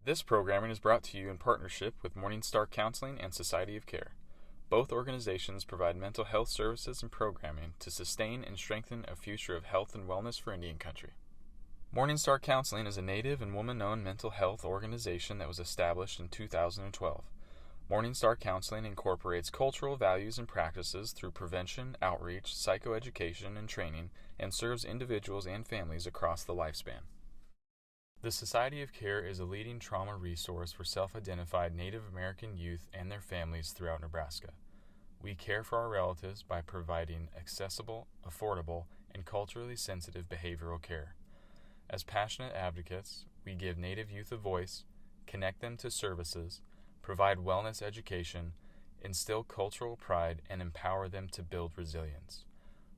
This programming is brought to you in partnership with Morningstar Counseling and Society of Care. Both organizations provide mental health services and programming to sustain and strengthen a future of health and wellness for Indian Country. Morningstar Counseling is a Native and woman-owned mental health organization that was established in 2012. Morningstar Counseling incorporates cultural values and practices through prevention, outreach, psychoeducation, and training, and serves individuals and families across the lifespan. The Society of Care is a leading trauma resource for self-identified Native American youth and their families throughout Nebraska. We care for our relatives by providing accessible, affordable, and culturally sensitive behavioral care. As passionate advocates, we give Native youth a voice, connect them to services, provide wellness education, instill cultural pride, and empower them to build resilience.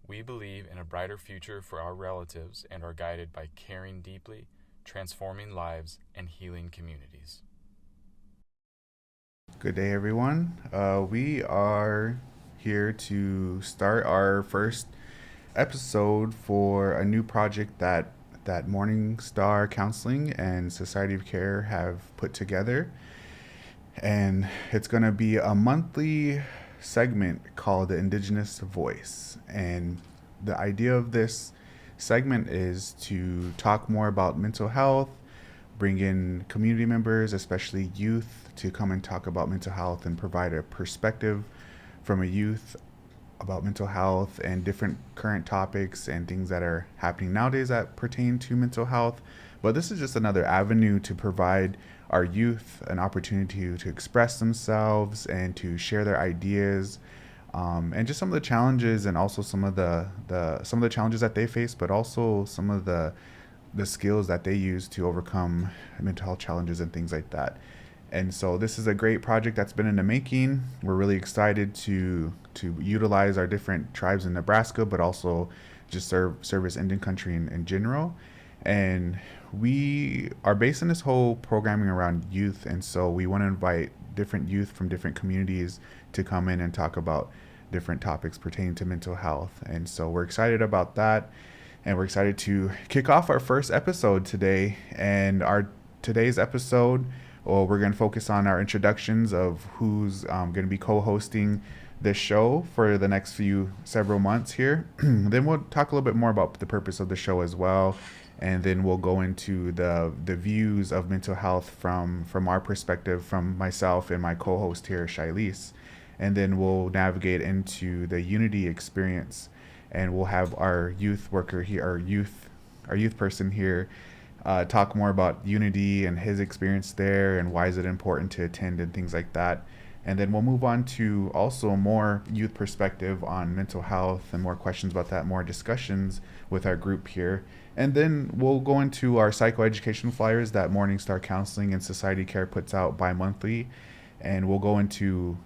We believe in a brighter future for our relatives and are guided by caring deeply, transforming lives, and healing communities. Good day, everyone. We are here to start our first episode for a new project that Morningstar Counseling and Society of Care have put together. And it's going to be a monthly segment called the Indigenous Voice. And the idea of this segment is to talk more about mental health, bring in community members, especially youth, to come and talk about mental health and provide a perspective from a youth about mental health and different current topics and things that are happening nowadays that pertain to mental health. But this is just another avenue to provide our youth an opportunity to express themselves and to share their ideas, and just some of the challenges, and also some of the challenges that they face, but also some of the skills that they use to overcome mental health challenges and things like that. And so this is a great project that's been in the making. We're really excited to utilize our different tribes in Nebraska, but also just service Indian Country in general. And we are basing this whole programming around youth, and so we want to invite different youth from different communities to come in and talk about different topics pertaining to mental health. And so we're excited about that, and we're excited to kick off our first episode today. And our today's episode, we're going to focus on our introductions of who's going to be co-hosting this show for the next several months here. Then we'll talk a little bit more about the purpose of the show as well. And then we'll go into the views of mental health from our perspective, from myself and my co-host here, Shailece. And then we'll navigate into the Unity experience, and we'll have our youth worker here, our youth person here, talk more about Unity and his experience there and why is it important to attend and things like that. And then we'll move on to also more youth perspective on mental health and more questions about that, more discussions with our group here. And then we'll go into our psychoeducation flyers that Morningstar Counseling and Society Care puts out bi-monthly. And we'll go into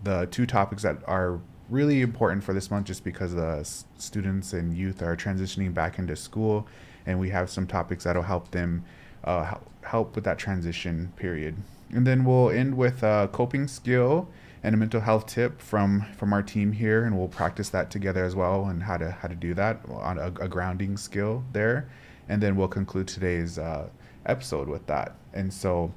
the two topics that are really important for this month, just because the students and youth are transitioning back into school. And we have some topics that'll help them help with that transition period. And then we'll end with a coping skill and a mental health tip from our team here, and we'll practice that together as well, and how to do that on a grounding skill there. And then we'll conclude today's episode with that. And so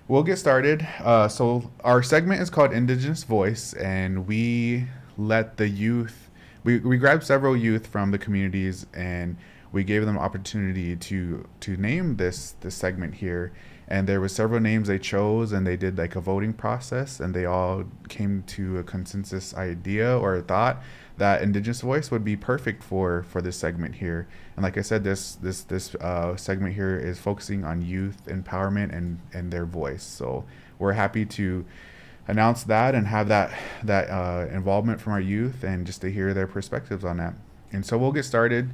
we'll get started. So our segment is called Indigenous Voice, and we let the youth, we grabbed several youth from the communities, and we gave them opportunity to name this segment here. And there were several names they chose, and they did like a voting process, and they all came to a consensus idea or a thought that Indigenous Voice would be perfect for this segment here. And like I said, this segment here is focusing on youth empowerment and their voice. So we're happy to announce that and have that involvement from our youth, and just to hear their perspectives on that. And so we'll get started.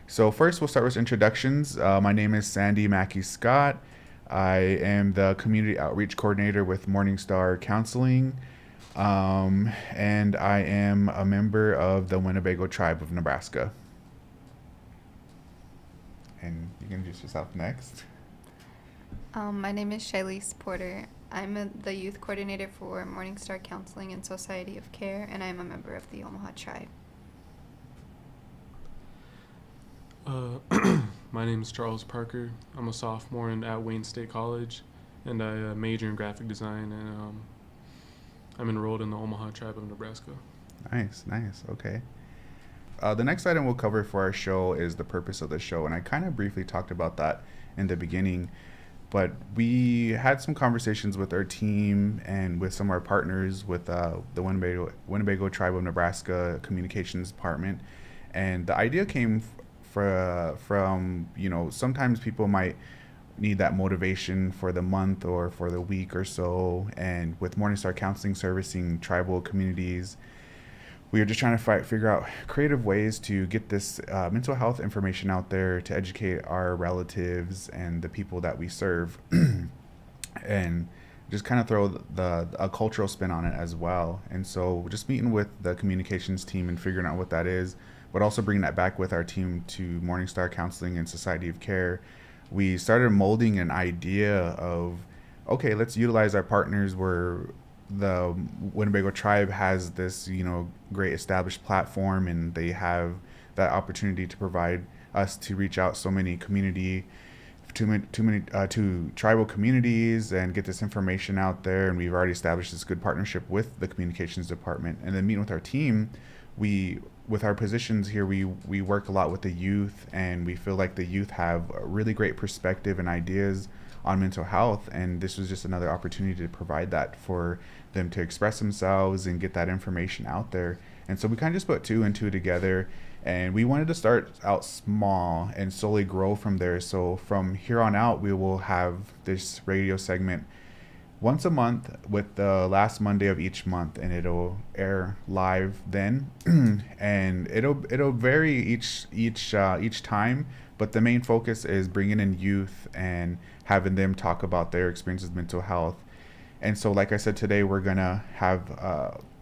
So first, we'll start with introductions. My name is Sandy Macky Scott. I am the community outreach coordinator with Morningstar Counseling, and I am a member of the Winnebago tribe of Nebraska. And you can introduce yourself next. My name is Shailece Porter. I'm the youth coordinator for Morningstar Counseling and Society of Care, and I'm a member of the Omaha tribe. My name is Charles Parker. I'm a sophomore at Wayne State College, and I major in graphic design, and I'm enrolled in the Omaha tribe of Nebraska. Nice. Okay. The next item we'll cover for our show is the purpose of the show, and I kind of briefly talked about that in the beginning, but we had some conversations with our team and with some of our partners with the Winnebago Tribe of Nebraska Communications Department, and the idea came from sometimes people might need that motivation for the month or for the week or so, and with Morningstar Counseling servicing tribal communities, we were just trying to figure out creative ways to get this mental health information out there to educate our relatives and the people that we serve, and just kind of throw a cultural spin on it as well. And so just meeting with the communications team and figuring out what that is, but also bringing that back with our team to Morningstar Counseling and Society of Care, we started molding an idea of, okay, let's utilize our partners where the Winnebago tribe has this, great established platform, and they have that opportunity to provide us to reach out so many to tribal communities and get this information out there. And we've already established this good partnership with the communications department. And then meeting with our team, with our positions here, we work a lot with the youth, and we feel like the youth have a really great perspective and ideas on mental health, and this was just another opportunity to provide that for them to express themselves and get that information out there. And so we kind of just put two and two together, and we wanted to start out small and slowly grow from there. So from here on out, we will have this radio segment once a month with the last Monday of each month, and it'll air live then. And it'll vary each time, but the main focus is bringing in youth and having them talk about their experience with mental health. And so, like I said, today we're gonna have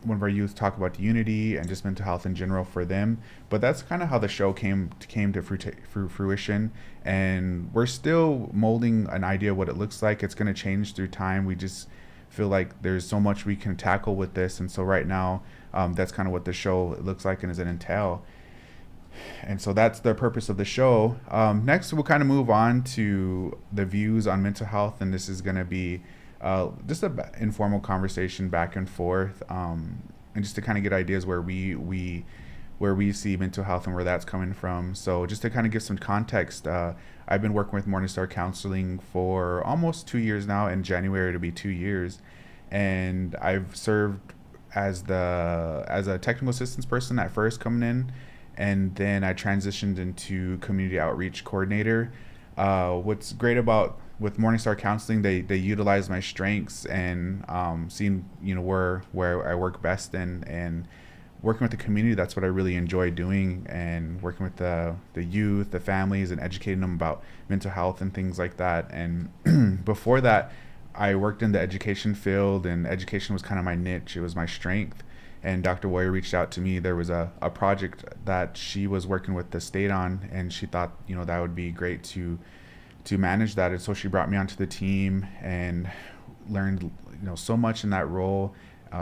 one of our youth talk about unity and just mental health in general for them. But that's kind of how the show came to fruition, and we're still molding an idea of what it looks like. It's going to change through time. We just feel like there's so much we can tackle with this, and so right now that's kind of what the show looks like and does it entail. And so that's the purpose of the show. Next, we'll kind of move on to the views on mental health, and this is going to be just an informal conversation back and forth, and just to kind of get ideas where we see mental health and where that's coming from. So just to kind of give some context, I've been working with Morningstar Counseling for almost 2 years now. In January it'll be 2 years, and I've served as a technical assistance person at first coming in, and then I transitioned into community outreach coordinator. What's great about with Morningstar Counseling, they utilize my strengths and seeing where I work best in, and working with the community, that's what I really enjoy doing, and working with the youth, the families, and educating them about mental health and things like that. And before that, I worked in the education field, and education was kind of my niche. It was my strength. And Dr. Warrior reached out to me. There was a project that she was working with the state on, and she thought that would be great to manage that. And so she brought me onto the team and learned so much in that role,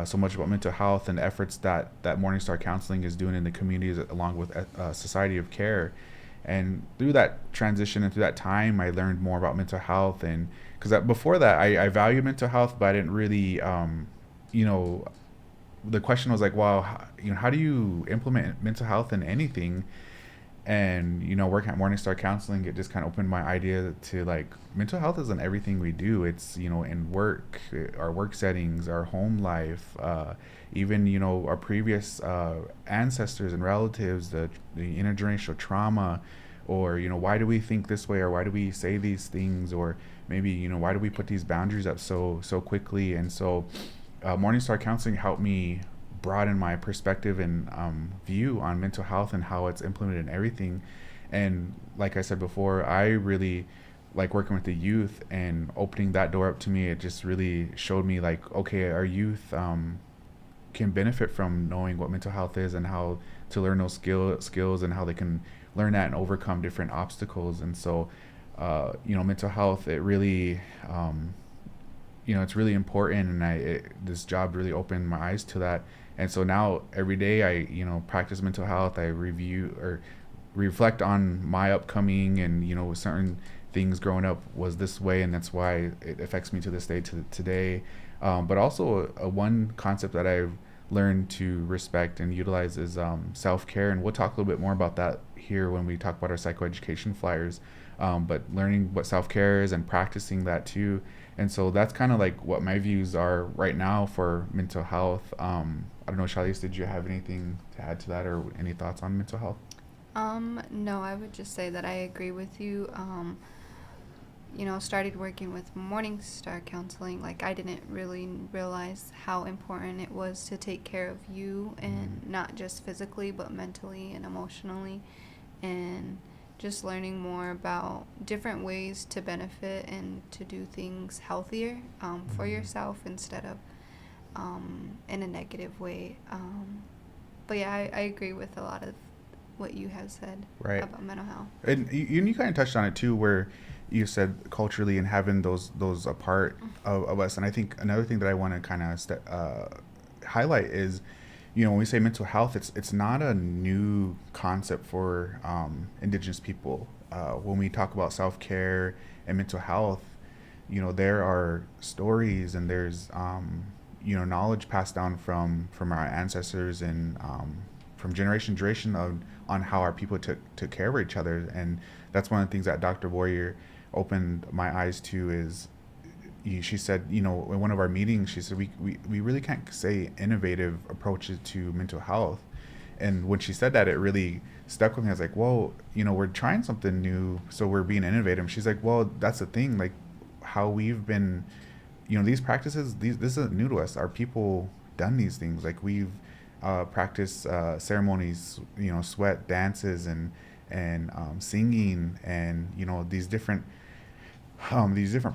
so much about mental health and the efforts that Morningstar Counseling is doing in the communities along with Society of Care. And through that transition and through that time, I learned more about mental health. And because before that, I valued mental health, but I didn't really the question was like, well, how do you implement mental health in anything? And working at Morningstar Counseling, it just kind of opened my idea to like mental health isn't everything we do. It's in work, our work settings, our home life, even our previous ancestors and relatives, the intergenerational trauma, or why do we think this way, or why do we say these things, or maybe why do we put these boundaries up so quickly. And so Morningstar Counseling helped me broaden my perspective and view on mental health and how it's implemented in everything. And like I said before, I really like working with the youth and opening that door up to me. It just really showed me like, okay, our youth can benefit from knowing what mental health is and how to learn those skills and how they can learn that and overcome different obstacles. And so, mental health, it really, it's really important. And this job really opened my eyes to that. And so now every day I, practice mental health. I review or reflect on my upcoming and, certain things growing up was this way. And that's why it affects me to this day, to today. But also one concept that I've learned to respect and utilize is self-care. And we'll talk a little bit more about that here when we talk about our psychoeducation flyers. But learning what self-care is and practicing that too. And so that's kind of like what my views are right now for mental health. I don't know, Shailece, did you have anything to add to that or any thoughts on mental health? No, I would just say that I agree with you. Started working with Morningstar counseling, like I didn't really realize how important it was to take care of you, and not just physically but mentally and emotionally, and just learning more about different ways to benefit and to do things healthier for yourself instead of in a negative way. But yeah, I agree with a lot of what you have said about mental health. And you kind of touched on it too, where you said culturally and having those a part of us. And I think another thing that I want to kind of highlight is, when we say mental health, it's not a new concept for Indigenous people. When we talk about self-care and mental health, there are stories and there's knowledge passed down from our ancestors and from generation to generation on how our people took care of each other. And that's one of the things that Dr. Warrior opened my eyes to is, she said, in one of our meetings, she said, we really can't say innovative approaches to mental health. And when she said that, it really stuck with me. I was like, whoa, we're trying something new, so we're being innovative. She's like, well, that's the thing, like how we've been, these practices, this isn't new to us. Our people done these things. Like we've practiced ceremonies, sweat dances and singing and, these different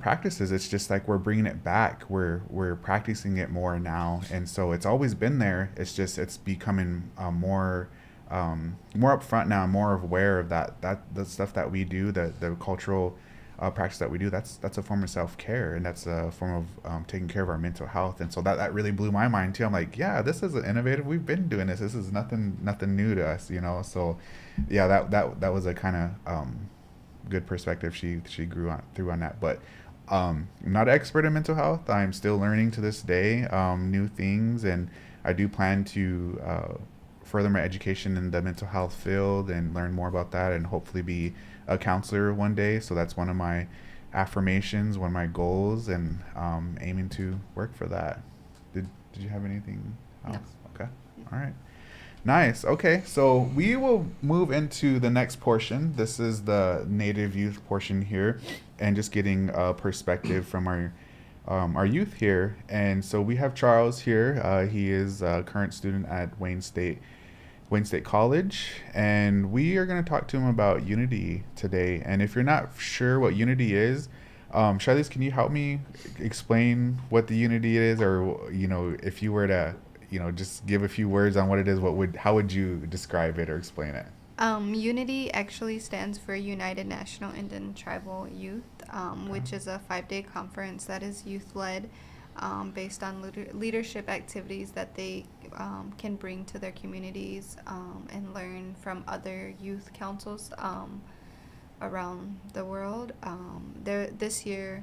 practices. It's just like we're bringing it back. We're practicing it more now, and so it's always been there. It's just it's becoming more upfront now, more aware of that the stuff that we do, the cultural practice that we do. That's a form of self-care, and that's a form of taking care of our mental health. And so that really blew my mind too. I'm like, yeah, this is innovative. We've been doing this. This is nothing new to us, So yeah, that was a kind of good perspective she grew through on that. But I'm not an expert in mental health. I'm still learning to this day new things, and I do plan to further my education in the mental health field and learn more about that, and hopefully be a counselor one day. So that's one of my affirmations, one of my goals, and aiming to work for that. Did you have anything else? No. Okay. All right. Nice. Okay, so we will move into the next portion. This is the Native youth portion here, and just getting a perspective from our youth here. And so we have Charles here. He is a current student at Wayne State College, and we are going to talk to him about unity today. And if you're not sure what unity is, Shailece, can you help me explain what the unity is, or if you were to just give a few words on what it is, how would you describe it or explain it? Unity actually stands for United National Indian Tribal Youth, which is a 5-day conference that is youth-led, based on leadership activities that they can bring to their communities and learn from other youth councils around the world. This year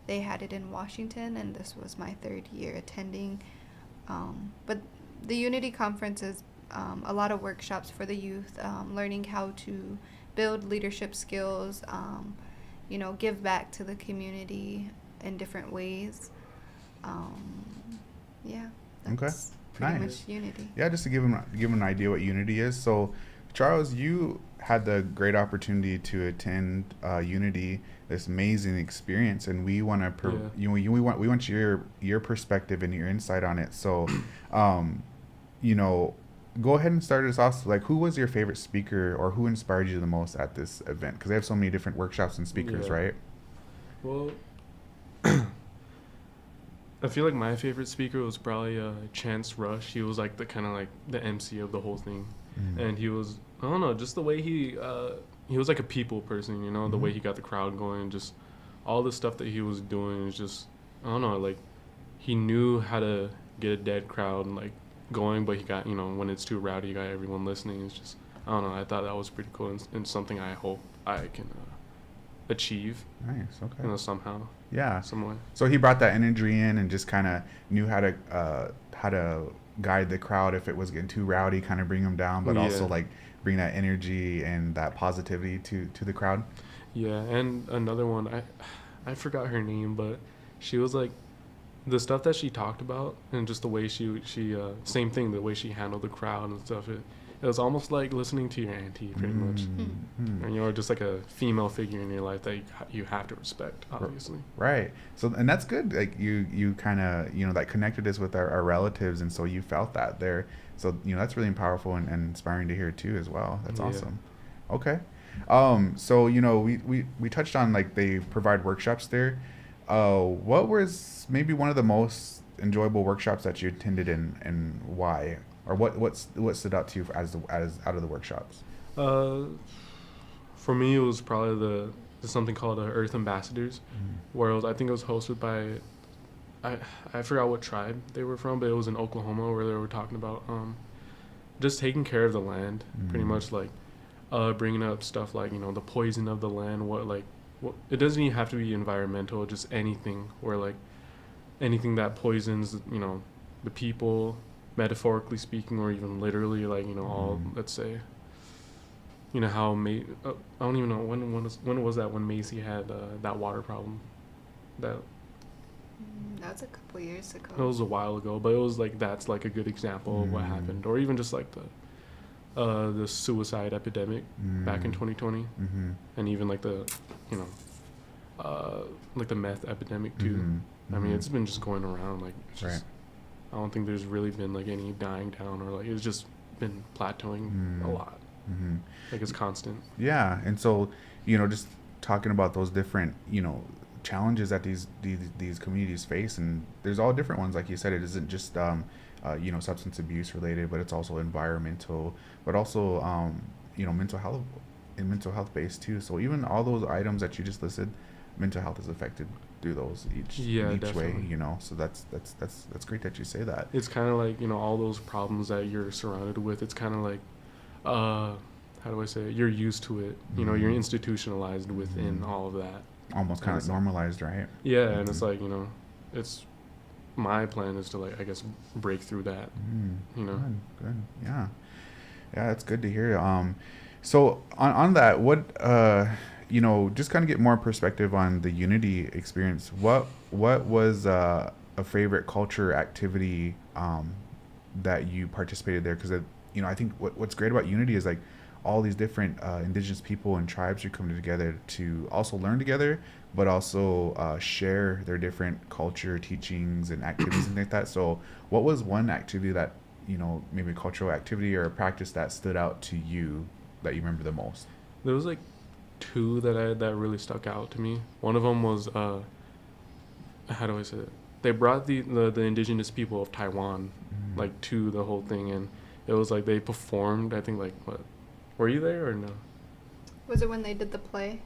they had it in Washington, and this was my 3rd year attending. But the Unity Conference is a lot of workshops for the youth, learning how to build leadership skills, give back to the community in different ways. That's pretty much unity. Yeah, just to give them an idea what unity is. So, Charles, you had the great opportunity to attend Unity, this amazing experience, and we want to we want your perspective and your insight on it. So, go ahead and start us off. Like, who was your favorite speaker, or who inspired you the most at this event? Because they have so many different workshops and speakers, Yeah. right? Well, I feel like my favorite speaker was probably Chance Rush. He was like the kind of like the MC of the whole thing, and he was, I don't know, just the way he was like a people person, you know, the way he got the crowd going, just all the stuff that he was doing is just, I don't know, like he knew how to get a dead crowd and like going, but he got, you know, when it's too rowdy, you got everyone listening. It's just, I don't know, I thought that was pretty cool, and something I hope I can achieve, Nice. Okay. you know, somehow, Yeah. some way. So he brought that energy in and just kind of knew how to guide the crowd if it was getting too rowdy, kind of bring them down, but also Yeah. like bring that energy and that positivity to the crowd. Yeah, and another one, I forgot her name, but she was like, the stuff that she talked about and just the way she same thing, the way she handled the crowd and stuff, it was almost like listening to your auntie, pretty much. And you're just like a female figure in your life that you have to respect, obviously. Right. So, and that's good. Like you kind of, you know, that connected us with our relatives. And so you felt that there. So, you know, that's really powerful and inspiring to hear too, as well. That's Yeah. awesome. Okay. So, you know, we touched on like they provide workshops there. What was maybe one of the most enjoyable workshops that you attended and why? Or what stood out to you as out of the workshops? For me, it was probably there's something called Earth Ambassadors, where I think it was hosted by, I forgot what tribe they were from, but it was in Oklahoma, where they were talking about just taking care of the land, pretty much, like bringing up stuff like, you know, the poison of the land, what it doesn't even have to be environmental, just anything, where like anything that poisons, you know, the people, metaphorically speaking, or even literally, like, you know, all, let's say, you know, how I don't even know when was that when Macy had that water problem. That That was a couple years ago. it was a while ago, but it was like, that's like a good example of what happened, or even just like the suicide epidemic back in 2020, and even like the, you know, like the meth epidemic too. I mean, it's been just going around, like, it's just, I don't think there's really been like any dying down, or like it's just been plateauing a lot. Like it's constant. Yeah, and so, you know, just talking about those different, you know, challenges that these communities face, and there's all different ones. Like you said, it isn't just you know, substance abuse related, but it's also environmental, but also you know, mental health based too. So even all those items that you just listed, mental health is affected through those each way, definitely. you know. So that's great that you say that. It's kind of like, you know, all those problems that you're surrounded with, it's kind of like, how do I say it? You're used to it. You know, you're institutionalized within all of that. Almost kind of normalized, right? Yeah, and it's like, you know, it's, my plan is to, like, I guess, break through that, you know. Good. Yeah, that's good to hear. So on that, what you know, just kind of get more perspective on the Unity experience. What was a favorite culture activity that you participated there? Because you know, I think what's great about Unity is like all these different indigenous people and tribes are coming together to also learn together, but also share their different culture, teachings, and activities and like that. So what was one activity that, you know, maybe a cultural activity or a practice that stood out to you that you remember the most? There was like two that really stuck out to me. One of them was how do I say it? They brought the indigenous people of Taiwan like to the whole thing, and it was like they performed, I think, like, what, were you there or no? Was it when they did the play?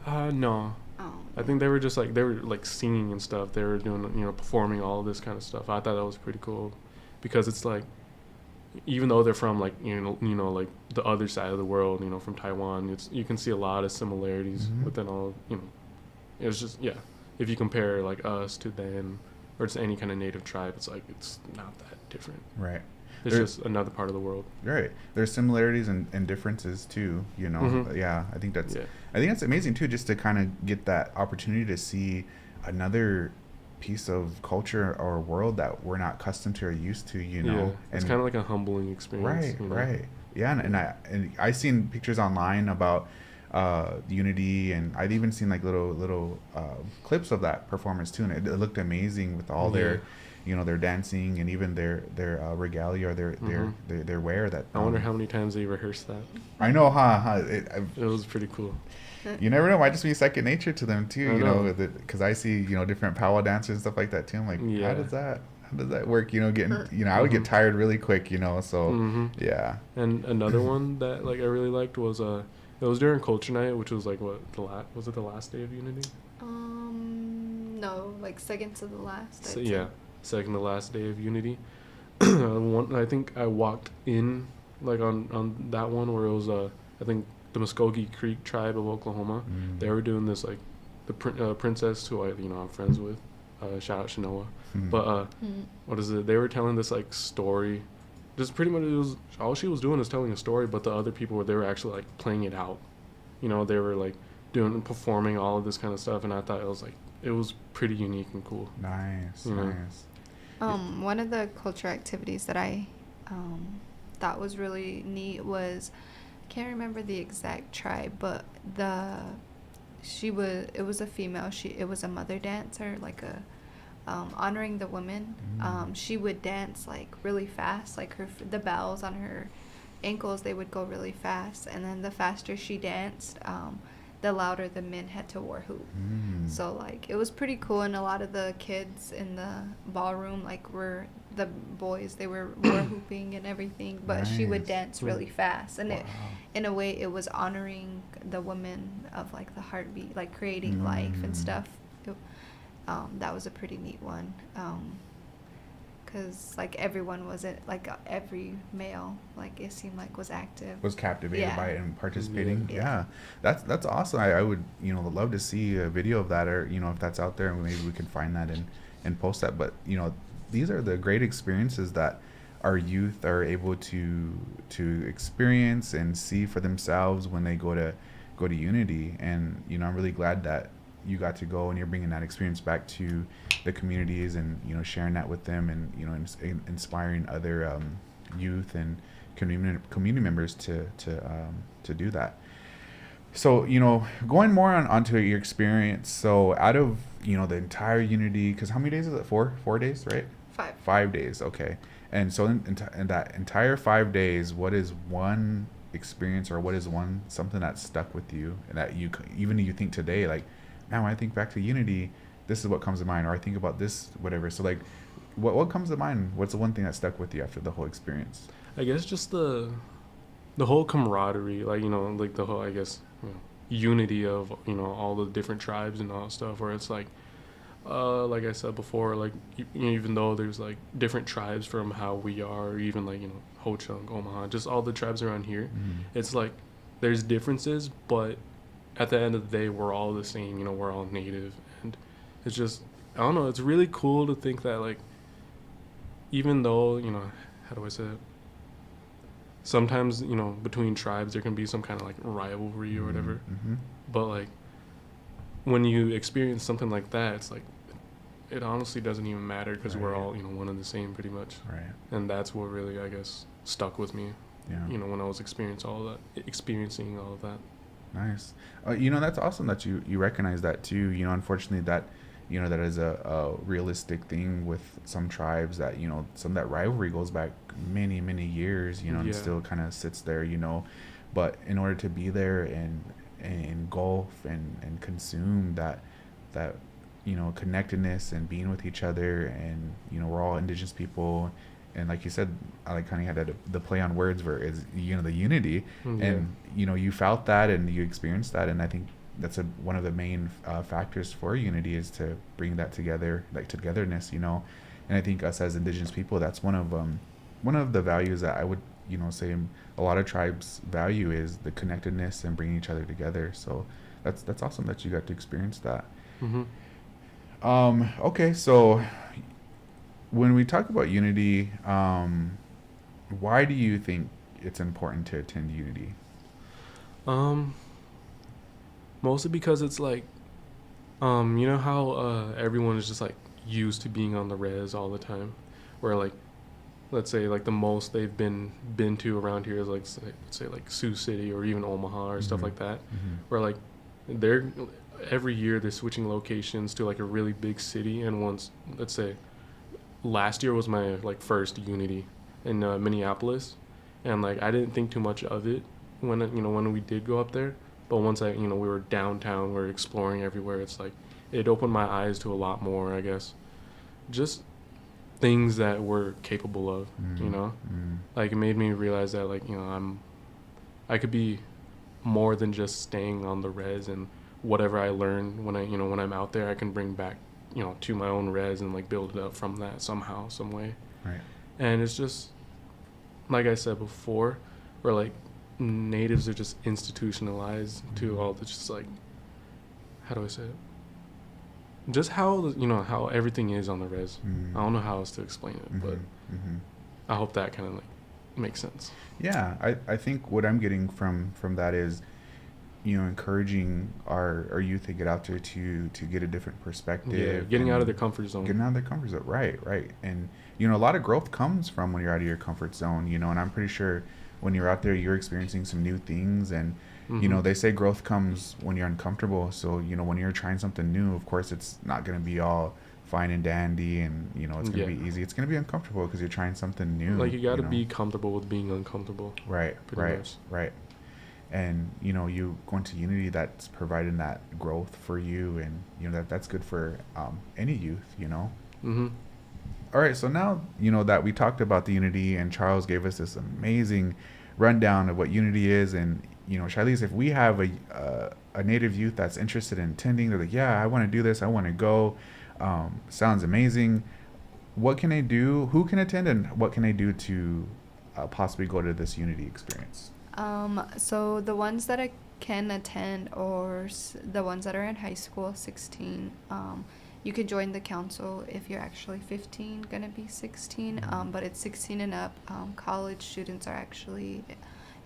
No. Oh. I think they were just like, they were like singing and stuff. They were doing, you know, performing all of this kind of stuff. I thought that was pretty cool, because it's like, even though they're from like, you know, like the other side of the world, you know, from Taiwan, you can see a lot of similarities within all, you know. It was just, yeah, if you compare like us to them or just any kind of native tribe, it's like, it's not that different. Right. It's just another part of the world. Right. There's similarities and differences too, you know. Yeah, I think that's amazing too, just to kind of get that opportunity to see another piece of culture or world that we're not accustomed to or used to, you know. It's kind of like a humbling experience. Right, you know? right. Yeah, and I seen pictures online about unity, and I'd even seen like little clips of that performance too, and it looked amazing with all their, their dancing and even their regalia or their wear. That I wonder how many times they rehearsed that. I know, It was pretty cool. You never know, it might just be second nature to them too, because I see different powwow dancers and stuff like that too. I'm like, how does that work? Getting I would get tired really quick, so yeah. And another one that like I really liked was it was during Culture Night, which was like was it the last day of Unity? No, like second to the last. Second to last day of Unity. I think I walked in like on that one where it was I think the Muskogee Creek tribe of Oklahoma. They were doing this like the princess who I'm friends with. Shout out Shanoa. But what is it? They were telling this like story. Just pretty much all she was doing is telling a story, but the other people they were actually like playing it out. They were like performing all of this kind of stuff, and I thought it was pretty unique and cool. Nice. One of the culture activities that I thought was really neat was, I can't remember the exact tribe, but it was a female. It was a mother dancer, like a honoring the women. She would dance like really fast, like the bells on her ankles, they would go really fast, and then the faster she danced, the louder the men had to war hoop. So like it was pretty cool, and a lot of the kids in the ballroom were the boys, they were war hooping and everything, but she would dance really fast, and in a way it was honoring the women of like the heartbeat, like creating life and stuff. That was a pretty neat one, because like everyone wasn't like every male, like it seemed like was captivated by it and participating. That's awesome. I would love to see a video of that, or if that's out there, and maybe we can find that and post that. But these are the great experiences that our youth are able to experience and see for themselves when they go to Unity. And I'm really glad that you got to go and you're bringing that experience back to the communities, and sharing that with them, and inspiring other youth and community members to do that. So going more onto your experience, so out of the entire Unity, because how many days is it? 4 days, right? 5 days. Okay. And so in that entire 5 days, what is one experience, or what is something that stuck with you, and that you think today, like, man, when I think back to Unity, this is what comes to mind, or I think about this, whatever. So like, what comes to mind? What's the one thing that stuck with you after the whole experience? I guess just the whole camaraderie, like like the whole, I guess, unity of all the different tribes and all that stuff, where it's like I said before, like even though there's like different tribes from how we are, or even like Ho Chunk, Omaha, just all the tribes around here, it's like there's differences, but at the end of the day, we're all the same. We're all native, and it's just, I don't know, it's really cool to think that, like, even though how do I say it? Sometimes between tribes there can be some kind of like rivalry or whatever, but like when you experience something like that, it's like it honestly doesn't even matter, because we're all one and the same pretty much. Right. And that's what really, I guess, stuck with me. Yeah. When I was experiencing all of that. Nice. That's awesome that you recognize that too. Unfortunately that that is a realistic thing with some tribes, that some of that rivalry goes back many years, and still kind of sits there, but in order to be there and engulf and consume that connectedness and being with each other, and we're all Indigenous people. And like you said, I like kind of had the play on words where it's the unity, and you felt that and you experienced that, and I think that's one of the main factors for unity, is to bring that together, like togetherness, and I think us as Indigenous people, that's one of the values that I would say a lot of tribes value, is the connectedness and bringing each other together. So that's awesome that you got to experience that. Okay, so when we talk about unity, why do you think it's important to attend unity? Mostly because it's like, how everyone is just like used to being on the res all the time, where like let's say like the most they've been to around here is like say like Sioux City or even Omaha or stuff like that, where like they're every year they're switching locations to like a really big city. And once, let's say last year was my like first Unity in Minneapolis, and like I didn't think too much of it when we did go up there. But once we were downtown, we were exploring everywhere. It's like it opened my eyes to a lot more, I guess, just things that we're capable of. Like it made me realize that like I could be more than just staying on the res, and whatever I learn when I'm out there, I can bring back to my own res and like build it up from that somehow, some way. Right. And it's just like I said before, where like natives are just institutionalized to all the just like, how do I say it? Just how how everything is on the res. I don't know how else to explain it, but I hope that kind of like makes sense. Yeah, I think what I'm getting from that is, encouraging our youth to get out there to get a different perspective. Yeah, getting out of their comfort zone. Right. And a lot of growth comes from when you're out of your comfort zone. And I'm pretty sure when you're out there, you're experiencing some new things. And they say growth comes when you're uncomfortable. So when you're trying something new, of course it's not going to be all fine and dandy, and it's going to be easy. It's going to be uncomfortable because you're trying something new. Like you got to be comfortable with being uncomfortable. Right. And you going to Unity, that's providing that growth for you, and that's good for any youth. All right, so now that we talked about the Unity, and Charles gave us this amazing rundown of what Unity is, and Shailece, if we have a Native youth that's interested in attending, they're like, yeah, I want to do this, I want to go, sounds amazing. What can they do? Who can attend, and what can they do to possibly go to this Unity experience? So the ones that can attend, or the ones that are in high school, 16, you can join the council if you're actually 15, gonna be 16, but it's 16 and up. College students are actually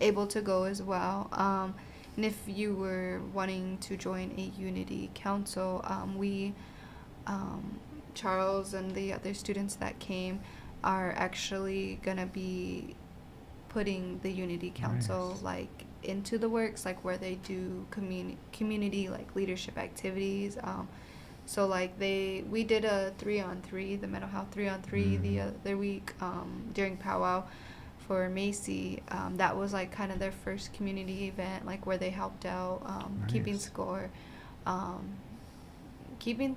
able to go as well. And if you were wanting to join a Unity council, Charles and the other students that came are actually gonna be putting the Unity Council like into the works, like where they do community like leadership activities. So like we did a 3-on-3, the mental health 3-on-3 the other week during powwow for Macy. That was like kind of their first community event, like where they helped out keeping score, keeping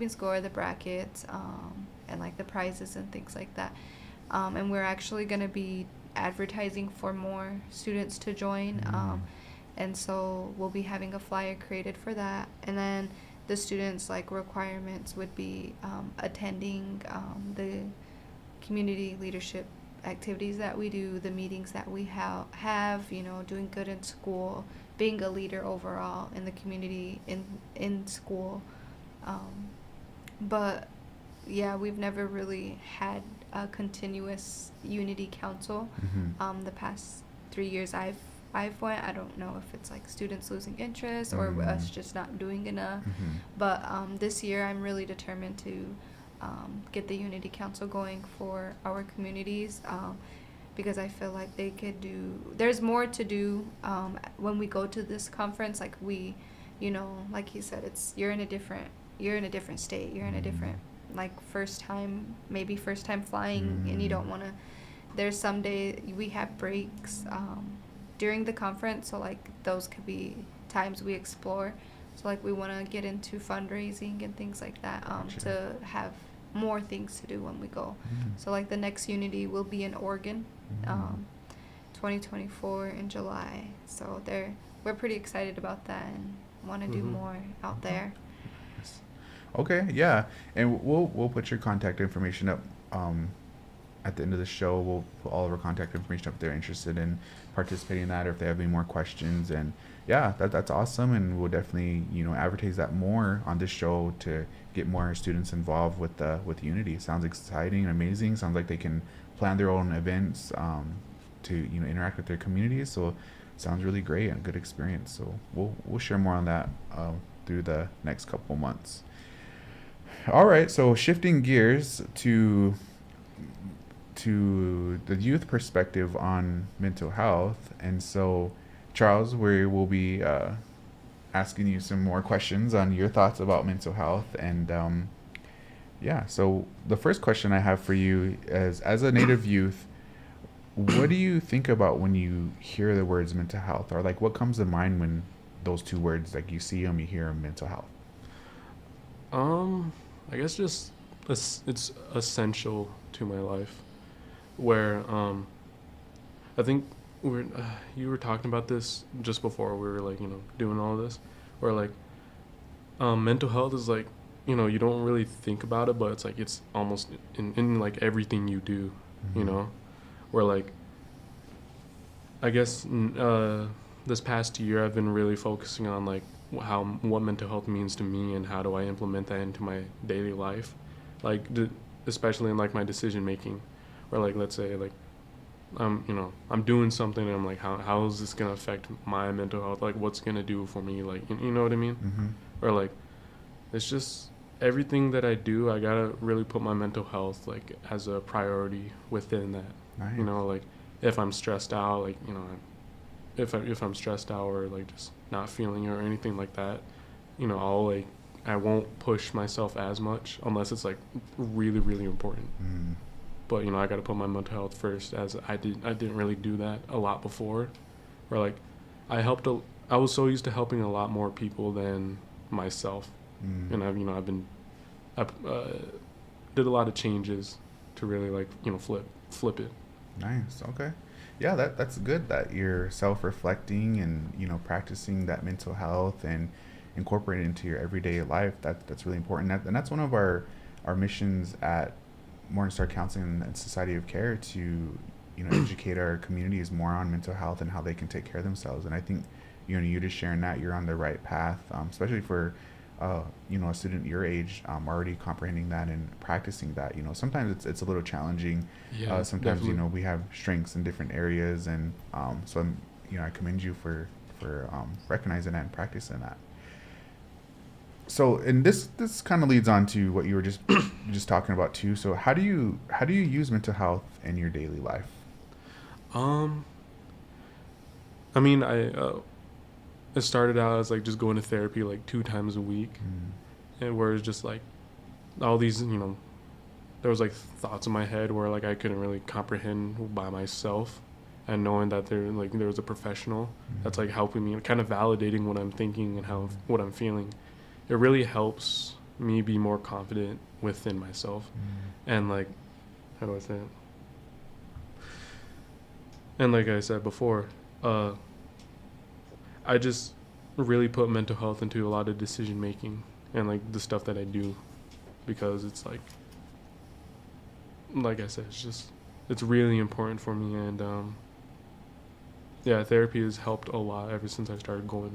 score, the brackets, and like the prizes and things like that. And we're actually gonna be advertising for more students to join, and so we'll be having a flyer created for that. And then the students like requirements would be attending the community leadership activities that we do, the meetings that we have, doing good in school, being a leader overall in the community, in school. But yeah, we've never really had a continuous Unity Council. The past 3 years I've went, I don't know if it's like students losing interest or us just not doing enough. But this year I'm really determined to get the Unity Council going for our communities, because I feel like there's more to do when we go to this conference. Like we, like he said, you're in a different state, you're in a different, like first time flying, and you don't want to, there's some day we have breaks during the conference, so like those could be times we explore. So like we want to get into fundraising and things like that, to have more things to do when we go. So like the next Unity will be in Oregon, 2024 in July. So we're pretty excited about that and want to do more out there. Okay, yeah, and we'll put your contact information up at the end of the show. We'll put all of our contact information up if they're interested in participating in that, or if they have any more questions. And yeah, that's awesome, and we'll definitely advertise that more on this show to get more students involved with Unity. Sounds exciting and amazing. Sounds like they can plan their own events to interact with their communities. So sounds really great and a good experience. So we'll share more on that through the next couple months. All right, so shifting gears to to the youth perspective on mental health. And so, Charles, we will be asking you some more questions on your thoughts about mental health. And yeah, so the first question I have for you is, as a Native youth, what do you think about when you hear the words mental health, or like what comes to mind when those two words, like you see them, you hear them, mental health? I guess just it's essential to my life. Where I think you were talking about this just before we were like doing all this, where like mental health is like you don't really think about it, but it's like it's almost in like everything you do, where like I guess this past year I've been really focusing on like what mental health means to me and how do I implement that into my daily life, like especially in like my decision making, where like let's say like I'm doing something and I'm like how is this gonna affect my mental health, like what's gonna do for me, like you know what I mean. Or like it's just everything that I do, I gotta really put my mental health like as a priority within that. Nice. Like if I'm stressed out, like if I'm stressed out or like just not feeling it or anything like that, I'll like I won't push myself as much unless it's like really really important. But I got to put my mental health first, as I didn't really do that a lot before, where like I was so used to helping a lot more people than myself. And I did a lot of changes to really like flip it. Nice. Okay. Yeah, that's good that you're self-reflecting and practicing that mental health and incorporating it into your everyday life. That's really important. And that's one of our missions at Morningstar Counseling and Society of Care, to educate our communities more on mental health and how they can take care of themselves. And I think you just sharing that, you're on the right path, especially for a student your age, already comprehending that and practicing that. Sometimes it's a little challenging. Yeah, sometimes definitely. we have strengths in different areas, and so I commend you for recognizing that and practicing that. So, and this kind of leads on to what you were just talking about too. So how do you use mental health in your daily life? I mean, it started out as like just going to therapy like 2 times a week, and where it's just like all these there was like thoughts in my head where like I couldn't really comprehend by myself, and knowing that there was a professional that's like helping me, kind of validating what I'm thinking and what I'm feeling. It really helps me be more confident within myself. And like, how do I say it? And like I said before, I just really put mental health into a lot of decision making and like the stuff that I do, because it's like I said, it's really important for me. And yeah, therapy has helped a lot ever since I started going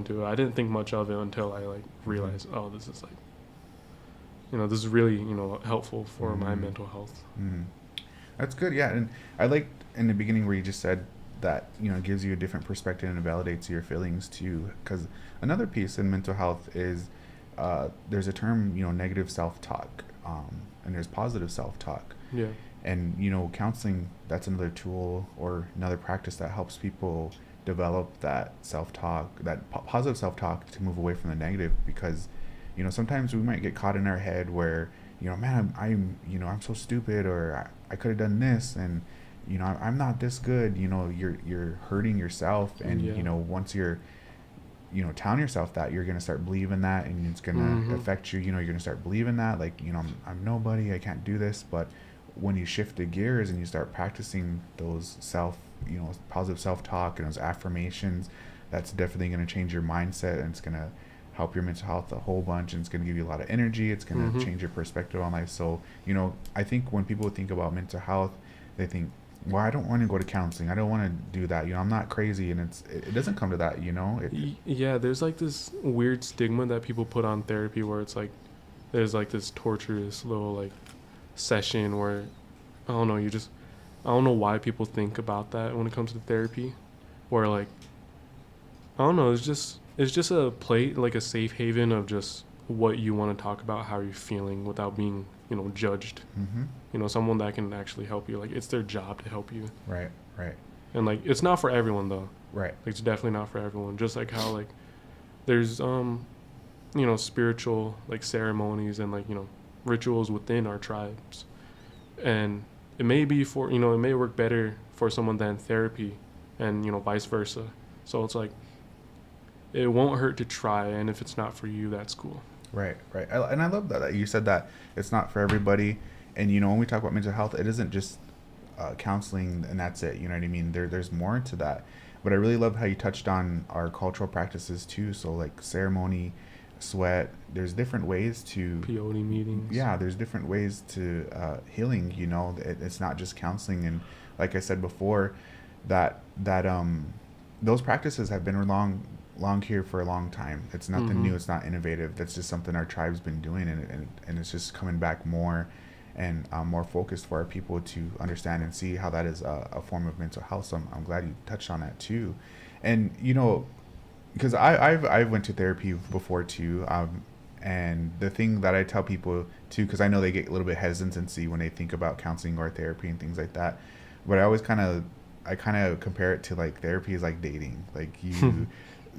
to it. I didn't think much of it until I like realized, oh, this is like, this is really helpful for my mental health. That's good. Yeah, and I liked in the beginning where you just said that it gives you a different perspective and validates your feelings too. Because another piece in mental health is there's a term negative self-talk, and there's positive self-talk. Yeah. And counseling, that's another tool or another practice that helps people develop that self-talk, that positive self-talk, to move away from the negative. Because sometimes we might get caught in our head where man, I'm so stupid, or I could have done this, and I'm not this good. You're hurting yourself, and once you're telling yourself that, you're gonna start believing that, and it's gonna affect you. You're gonna start believing that, like I'm nobody, I can't do this. But when you shift the gears and you start practicing those positive self-talk and those affirmations, that's definitely going to change your mindset, and it's going to help your mental health a whole bunch, and it's going to give you a lot of energy. It's going to change your perspective on life. So I think when people think about mental health, they think, well, I don't want to go to counseling, I don't want to do that, I'm not crazy. And it doesn't come to that. Yeah, there's like this weird stigma that people put on therapy, where it's like there's like this torturous little like session where I don't know why people think about that when it comes to therapy, where like I don't know, it's just a play, like a safe haven of just what you want to talk about, how you're feeling, without being, judged. Someone that can actually help you. Like, it's their job to help you. Right. And like, it's not for everyone though. Right. Like, it's definitely not for everyone. Just like how like there's spiritual like ceremonies and like rituals within our tribes, and it may be for it may work better for someone than therapy, and vice versa. So it's like, it won't hurt to try, and if it's not for you, that's cool. Right. And I love that you said that it's not for everybody. And when we talk about mental health, it isn't just counseling and that's it. You know what I mean? There's more to that. But I really love how you touched on our cultural practices too. So like ceremony, sweat. There's different ways to peyote meetings. Yeah, there's different ways to healing. It's not just counseling. And like I said before, that those practices have been long here for a long time. It's nothing new. It's not innovative. That's just something our tribe's been doing, and it's just coming back more and more focused for our people to understand and see how that is a form of mental health. So I'm glad you touched on that too. And because I've went to therapy before too, and the thing that I tell people too, because I know they get a little bit hesitancy when they think about counseling or therapy and things like that, but I always kind of compare it to like therapy is like dating. Like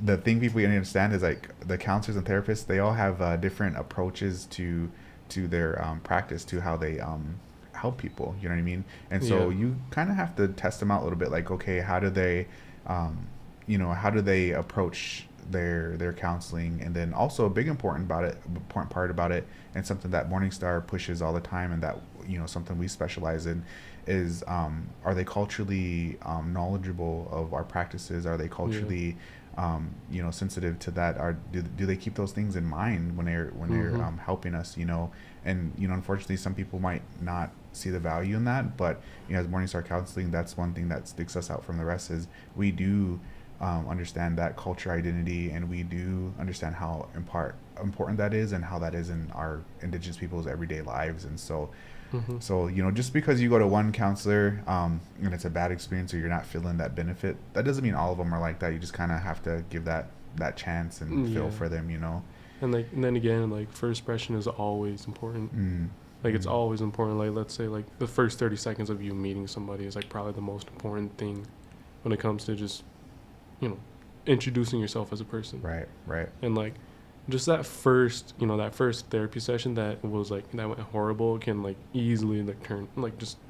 the thing people need to understand is like the counselors and therapists, they all have different approaches to their practice, to how they help people. You know what I mean? And so you kind of have to test them out a little bit. Like, okay, how do they approach their counseling? And then also a big important part about it, and something that Morningstar pushes all the time, and that something we specialize in, is are they culturally knowledgeable of our practices? Are they culturally sensitive to that? Do they keep those things in mind when they're helping us? And unfortunately, some people might not see the value in that, but as Morningstar Counseling, that's one thing that sticks us out from the rest, is we do understand that culture identity, and we do understand how important that is, and how that is in our Indigenous people's everyday lives. And so just because you go to one counselor and it's a bad experience, or you're not feeling that benefit, that doesn't mean all of them are like that. You just kind of have to give that chance and feel for them. And then again, like, first impression is always important. Like, it's always important. Like, let's say like the first 30 seconds of you meeting somebody is like probably the most important thing when it comes to just introducing yourself as a person. Right. And like, just that first therapy session that went horrible can like easily like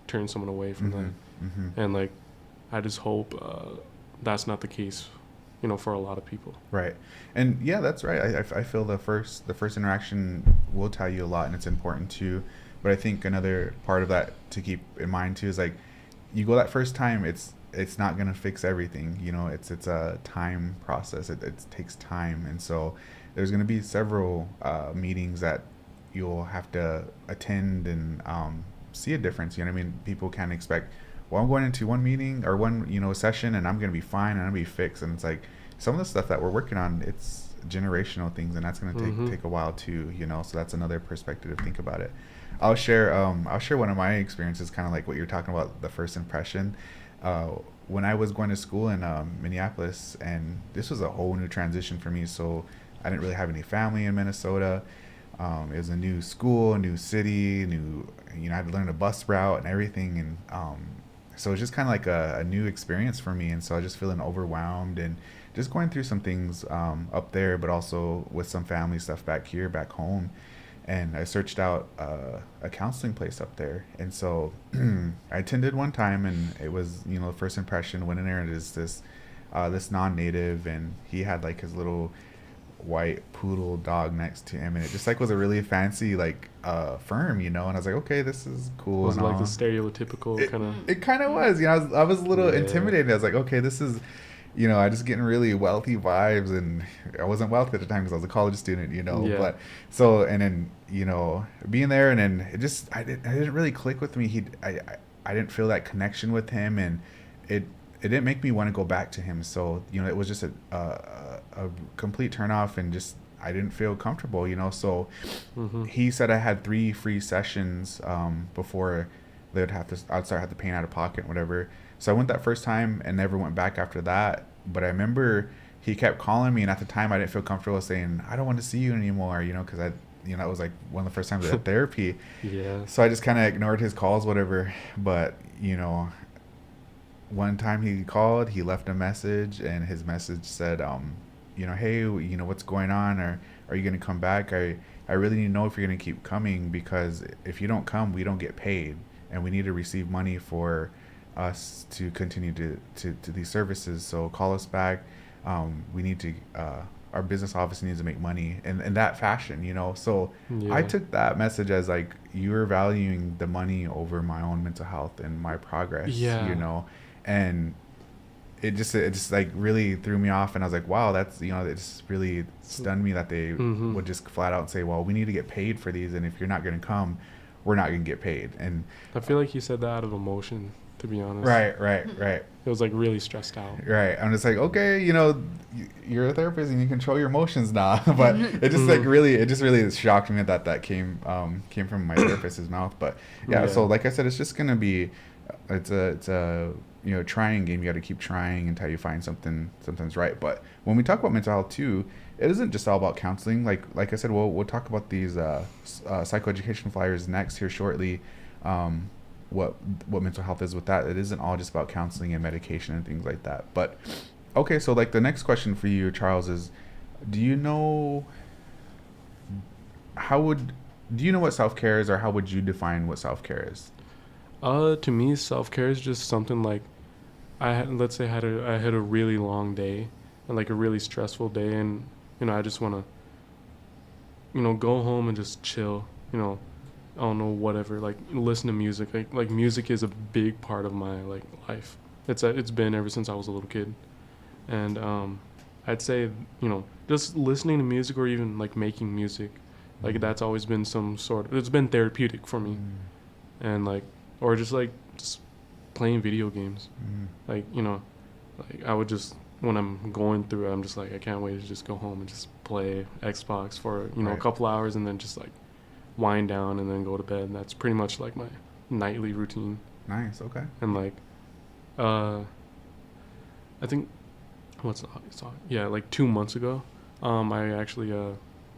turn someone away from that. And like, I just hope that's not the case, for a lot of people. Right. And yeah, that's right. I feel the first interaction will tell you a lot, and it's important too. But I think another part of that to keep in mind too is like, you go that first time, it's not going to fix everything. It's a time process. It takes time. And so there's going to be several meetings that you'll have to attend and see a difference. You know what I mean? People can't expect, well, I'm going into one meeting or one, session, and I'm going to be fine and I'm going to be fixed. And it's like, some of the stuff that we're working on, it's generational things, and that's going to take a while too, so that's another perspective to think about it. I'll share one of my experiences, kind of like what you're talking about, the first impression. When I was going to school in Minneapolis, and this was a whole new transition for me, so I didn't really have any family in Minnesota. It was a new school, a new city, I had to learn a bus route and everything, and so it was just kind of like a new experience for me. And so I was just feeling overwhelmed and just going through some things up there, but also with some family stuff back home. And I searched out a counseling place up there. And so I attended one time, and it was, the first impression, went in there, and it is this non-native, and he had like his little white poodle dog next to him, and it just like was a really fancy like firm, and I was like, okay, this is cool. Was it like the stereotypical kind of? It kind of was. I was a little intimidated. I was like, okay, this is, I just getting really wealthy vibes, and I wasn't wealthy at the time because I was a college student, But so, and then being there, and then it just I didn't really click with me. I didn't feel that connection with him, and it didn't make me want to go back to him. So it was just a complete turnoff, and just I didn't feel comfortable. So he said I had 3 free sessions before I'd start have to pay out of pocket, whatever. So I went that first time and never went back after that. But I remember he kept calling me, and at the time I didn't feel comfortable saying I don't want to see you anymore, because it was like one of the first times I had therapy. Yeah. So I just kind of ignored his calls, whatever. But one time he called, he left a message, and his message said, hey, what's going on? Or are you going to come back? I really need to know if you're going to keep coming, because if you don't come, we don't get paid, and we need to receive money for us to continue to these services. So call us back. We need to, our business office needs to make money in that fashion, So Yeah. I took that message as like, you're valuing the money over my own mental health and my progress, Yeah. and it just like really threw me off. And I was like, wow, that's, it just really stunned me that they Mm-hmm. would just flat out say, well, we need to get paid for these. And if you're not going to come, we're not going to get paid. And I feel like he said that out of emotion, to be honest. right. It was like really stressed out. Right. I'm just like, okay, you're a therapist and you control your emotions now. But it just like it just really shocked me that came from my therapist's mouth. But yeah, so like I said, it's just gonna be, it's a trying game. You got to keep trying until you find something's right. But when we talk about mental health too, it isn't just all about counseling. Like I said, we'll talk about these psychoeducation flyers next here shortly. What mental health is with that. It isn't all just about counseling and medication and things like that. But okay, so like the next question for you, Charles, is do you know what self-care is, or how would you define what self-care is? To me, self-care is just something like let's say I had a really long day and like a really stressful day, and I just want to go home and just chill, I don't know, whatever, like listen to music. Like music is a big part of my like life. It's been ever since I was a little kid. And I'd say, just listening to music or even like making music, like that's always been it's been therapeutic for me. And like, or just playing video games. Like, like I would just, when I'm going through it, I'm just like, I can't wait to just go home and just play Xbox for, a couple hours, and then just like wind down and then go to bed. And that's pretty much like my nightly routine. Nice. Okay. And like, I think, like 2 months ago, I actually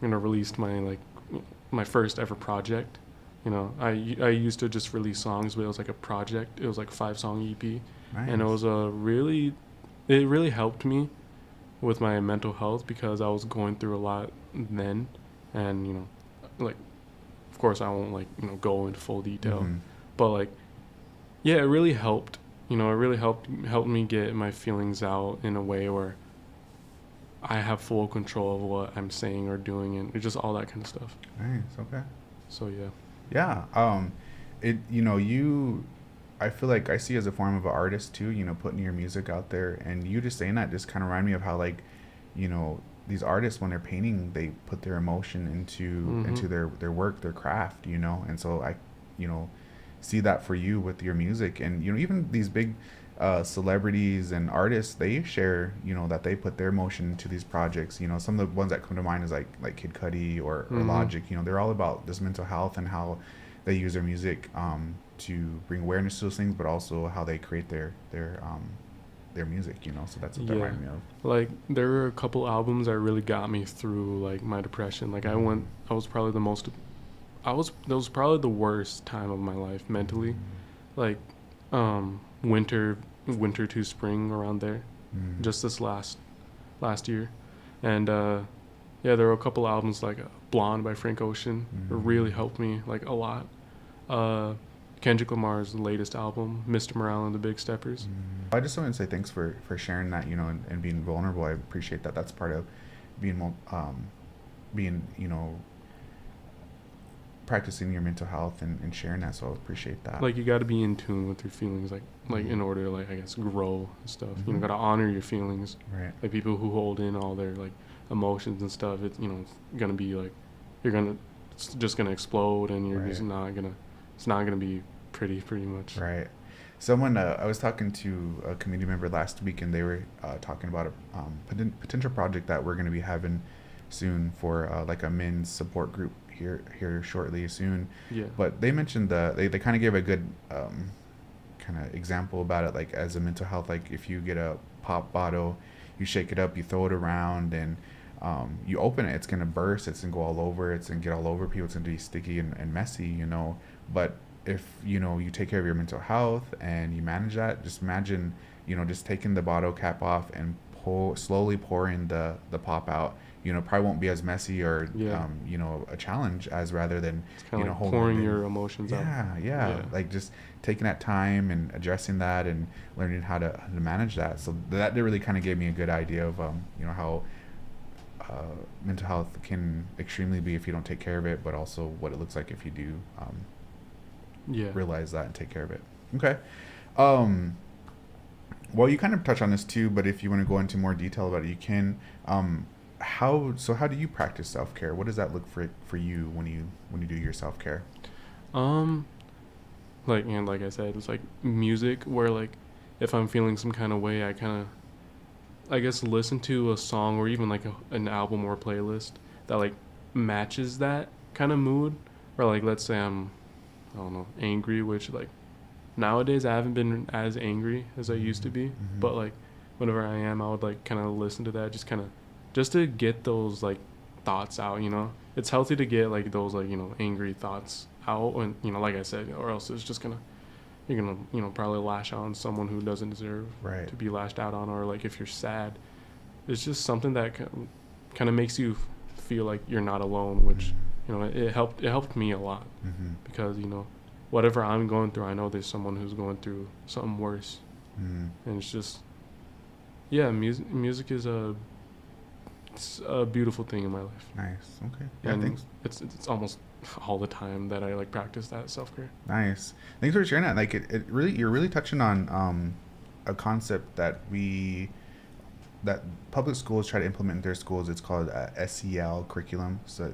released my first ever project. I used to just release songs, but it was like a project. It was like a 5-song EP. Nice. And it was it really helped me with my mental health, because I was going through a lot then. And like, of course I won't go into full detail, but like, yeah, it really helped. It really helped me get my feelings out in a way where I have full control of what I'm saying or doing, and just all that kind of stuff. Nice. Okay. So yeah. Yeah. I feel like I see as a form of an artist too, putting your music out there, and you just saying that just kind of remind me of how these artists, when they're painting, they put their emotion into their work, their craft, and so I, see that for you with your music. And even these big celebrities and artists, they share that they put their emotion into these projects. Some of the ones that come to mind is like Kid Cudi or Logic. They're all about this mental health and how they use their music to bring awareness to those things, but also how they create their music. So that's what that reminded me of. Like, there were a couple albums that really got me through like my depression. Like that was probably the worst time of my life mentally. Like winter to spring, around there, just this last year. And yeah, there were a couple albums like Blonde by Frank Ocean that really helped me like a lot. Kendrick Lamar's latest album, Mr. Morale and the Big Steppers. I just want to say thanks for sharing that, and being vulnerable. I appreciate that. That's part of being practicing your mental health and sharing that. So I appreciate that. Like, you got to be in tune with your feelings, like in order to like, I guess, grow and stuff. Got to honor your feelings. Right. Like, people who hold in all their like emotions and stuff, it's it's gonna be like, it's just gonna explode, and you're just it's not gonna be pretty much. Right. Someone, I was talking to a community member last week, and they were talking about a potential project that we're going to be having soon for like a men's support group here shortly soon. Yeah. But they mentioned they kind of gave a good kind of example about it, like as a mental health, like if you get a pop bottle, you shake it up, you throw it around, and you open it, it's gonna burst, it's gonna go all over, it's gonna get all over people, it's gonna be sticky and messy, you know. But if you take care of your mental health and you manage that, just imagine, just taking the bottle cap off and slowly pouring the pop out. Probably won't be as messy or Yeah. a challenge as rather than It's kind of like holding pouring it in. your emotions out. Yeah, like just taking that time and addressing that and learning how to manage that. So that really kind of gave me a good idea of how mental health can extremely be if you don't take care of it, but also what it looks like if you do Yeah. realize that and take care of it. Okay. Well, you kind of touch on this too, but if you want to go into more detail about it, you can. How do you practice self-care? What does that look for you when you do your self-care? Like I said, it's like music where like if I'm feeling some kind of way, I kind of, I guess, listen to a song or even like an album or playlist that like matches that kind of mood. Or like let's say I don't know, angry, which like nowadays I haven't been as angry as I used to be, but like whenever I am, I would like kind of listen to that, just to get those like thoughts out. It's healthy to get like those like angry thoughts out, and like I said, or else it's just you're gonna probably lash out on someone who doesn't deserve Right. to be lashed out on. Or like if you're sad, it's just something that kind of makes you feel like you're not alone, which it helped me a lot, because whatever I'm going through, I know there's someone who's going through something worse. And it's just, yeah, music is it's a beautiful thing in my life. Nice. Okay. Yeah. And Thanks. it's almost all the time that I like practice that self-care. Nice. Thanks for sharing that. Like it really, you're really touching on a concept that public schools try to implement in their schools. It's called SEL curriculum. So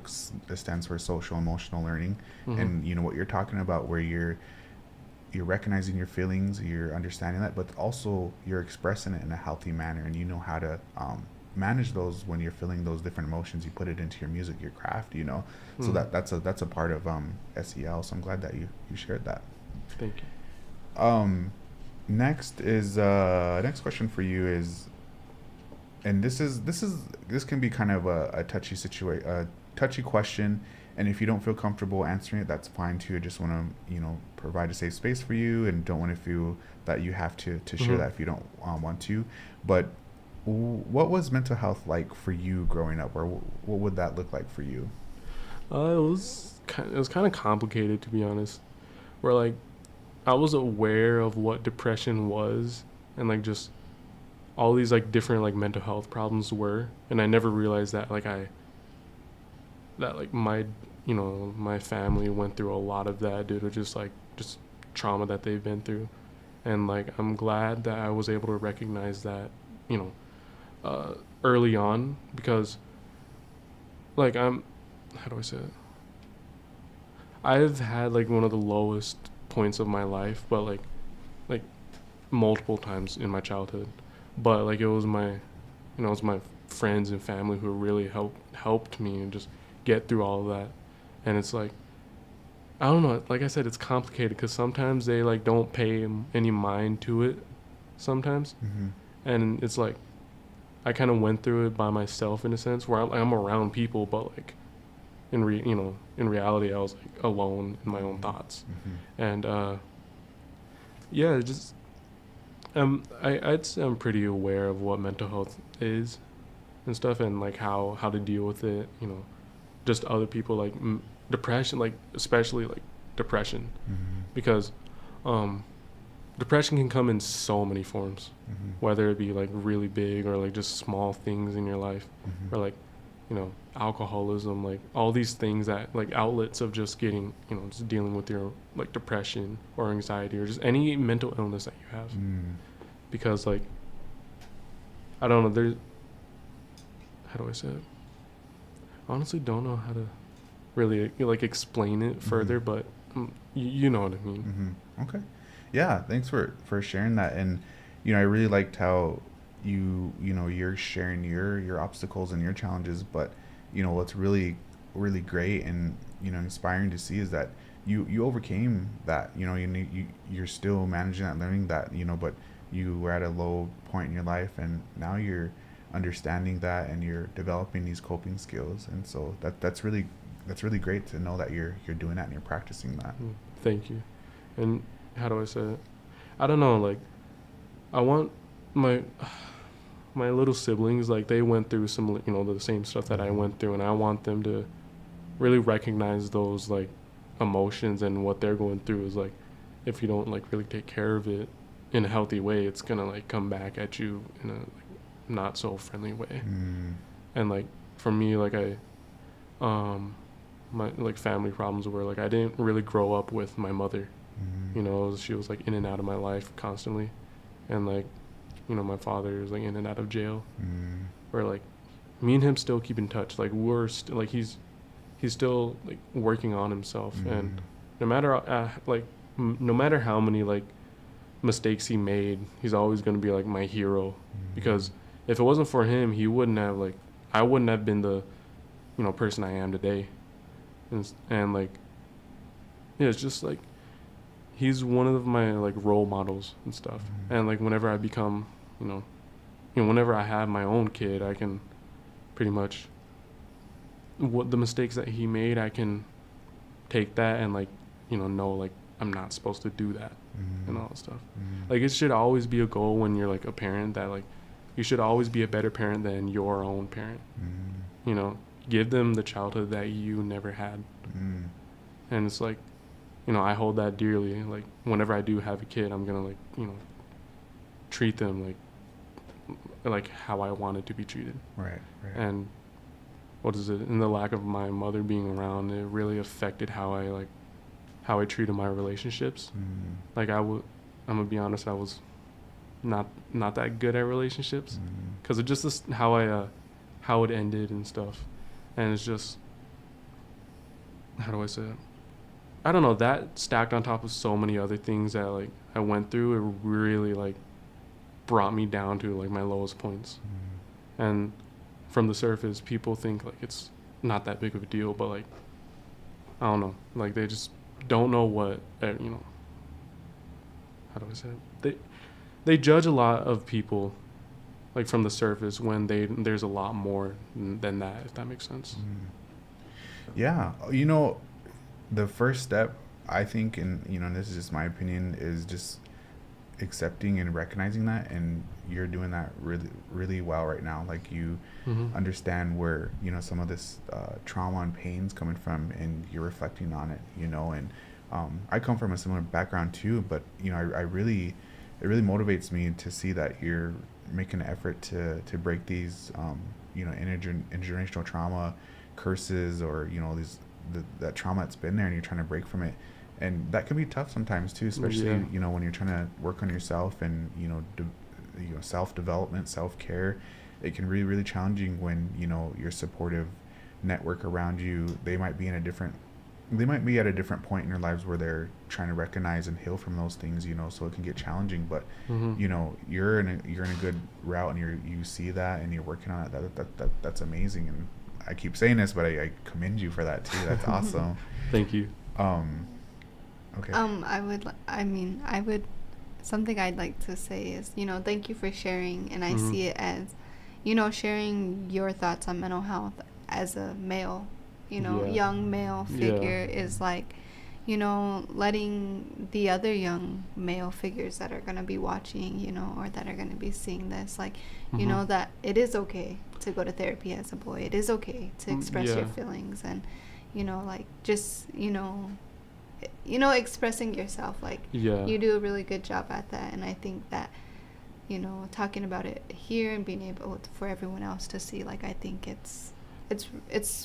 it stands for social emotional learning. And what you're talking about, where you're recognizing your feelings, you're understanding that, but also you're expressing it in a healthy manner, and you know how to manage those when you're feeling those different emotions. You put it into your music, your craft, so that's a part of SEL. So I'm glad that you shared that. Thank you. Next question for you is, and this can be kind of a touchy question, and if you don't feel comfortable answering it, that's fine too. I just want to provide a safe space for you, and don't want to feel that you have to share that if you don't want to. But what was mental health like for you growing up, or what would that look like for you? It was kind of complicated, to be honest. Where like I was aware of what depression was, and like just all these like different like mental health problems were, and I never realized that my family went through a lot of that due to just trauma that they've been through. And like I'm glad that I was able to recognize that early on, because like how do I say it, I've had like one of the lowest points of my life, but like multiple times in my childhood, but like it was my friends and family who really helped me and just get through all of that. And it's like, I don't know, like I said, it's complicated because sometimes they like don't pay any mind to it sometimes. And it's like I kind of went through it by myself in a sense, where I'm around people, but like in reality I was like alone in my own thoughts. And just I'd say I'm pretty aware of what mental health is and stuff, and like how to deal with it, just other people, like depression, like especially like depression, because depression can come in so many forms, whether it be like really big or like just small things in your life, or like alcoholism, like all these things that like outlets of just getting just dealing with your like depression or anxiety or just any mental illness that you have. Because like I don't know, there's, how do I say it, I honestly don't know how to really like explain it further, but you know what I mean. Okay. Yeah, thanks for sharing that. And I really liked how you're sharing your obstacles and your challenges, but what's really really great and inspiring to see is that you overcame that. You're still managing that, learning that, but you were at a low point in your life, and now you're understanding that, and you're developing these coping skills. And so that's really great to know that you're doing that and you're practicing that. Thank you. And how do I say it? I don't know, like, I want my little siblings, like, they went through some, the same stuff that I went through, and I want them to really recognize those, like, emotions and what they're going through is, like, if you don't, like, really take care of it in a healthy way, it's gonna, like, come back at you in a, like, not so friendly way. And, like, for me, like, my, like, family problems were, like, I didn't really grow up with my mother. She was, like, in and out of my life constantly, and, like, my father is, like, in and out of jail. Where, like, me and him still keep in touch. Like, we're like, he's still, like, working on himself, and no matter how many, like, mistakes he made, he's always gonna be, like, my hero. Because if it wasn't for him, he wouldn't have, like, I wouldn't have been the person I am today. And like, yeah, it's just, like, he's one of my, like, role models and stuff. And, like, whenever I become, whenever I have my own kid, I can pretty much, what the mistakes that he made, I can take that and, like, know, like, I'm not supposed to do that and all that stuff. Like, it should always be a goal when you're, like, a parent, that, like, you should always be a better parent than your own parent. Give them the childhood that you never had. And it's like, I hold that dearly. Like, whenever I do have a kid, I'm gonna, like, treat them like how I wanted to be treated. Right. And what is it? And the lack of my mother being around, it really affected how I treated my relationships. Like, I'm gonna be honest, I was not that good at relationships, because of just this, how it ended and stuff. And it's just, how do I say it? I don't know, that stacked on top of so many other things that, like, I went through, it really, like, brought me down to, like, my lowest points. And from the surface, people think, like, it's not that big of a deal, but, like, I don't know, like, they just don't know what, how do I say it? They judge a lot of people, like, from the surface, when there's a lot more than that, if that makes sense. Yeah, the first step, I think, and this is just my opinion, is just accepting and recognizing that, and you're doing that really, really well right now. Like, you understand where some of this trauma and pain's coming from, and you're reflecting on it. And I come from a similar background too, but it really motivates me to see that you're making an effort to break these intergenerational trauma curses, or that trauma that's been there, and you're trying to break from it. And that can be tough sometimes too, especially when you're trying to work on yourself and self-development, self-care. It can be really challenging when your supportive network around you, they might be at a different point in their lives where they're trying to recognize and heal from those things, so it can get challenging. But you're in a good route, and you see that, and you're working on it. That's amazing. And I keep saying this, but I commend you for that too. That's awesome. Thank you. Okay. I would, something I'd like to say is, thank you for sharing. And I see it as, sharing your thoughts on mental health as a male, young male figure is like, letting the other young male figures that are going to be watching, or that are going to be seeing this, like, that it is okay to go to therapy as a boy. It is okay to express your feelings, and, like, just, expressing yourself. Like, you do a really good job at that. And I think that, talking about it here and being able for everyone else to see, like, I think it's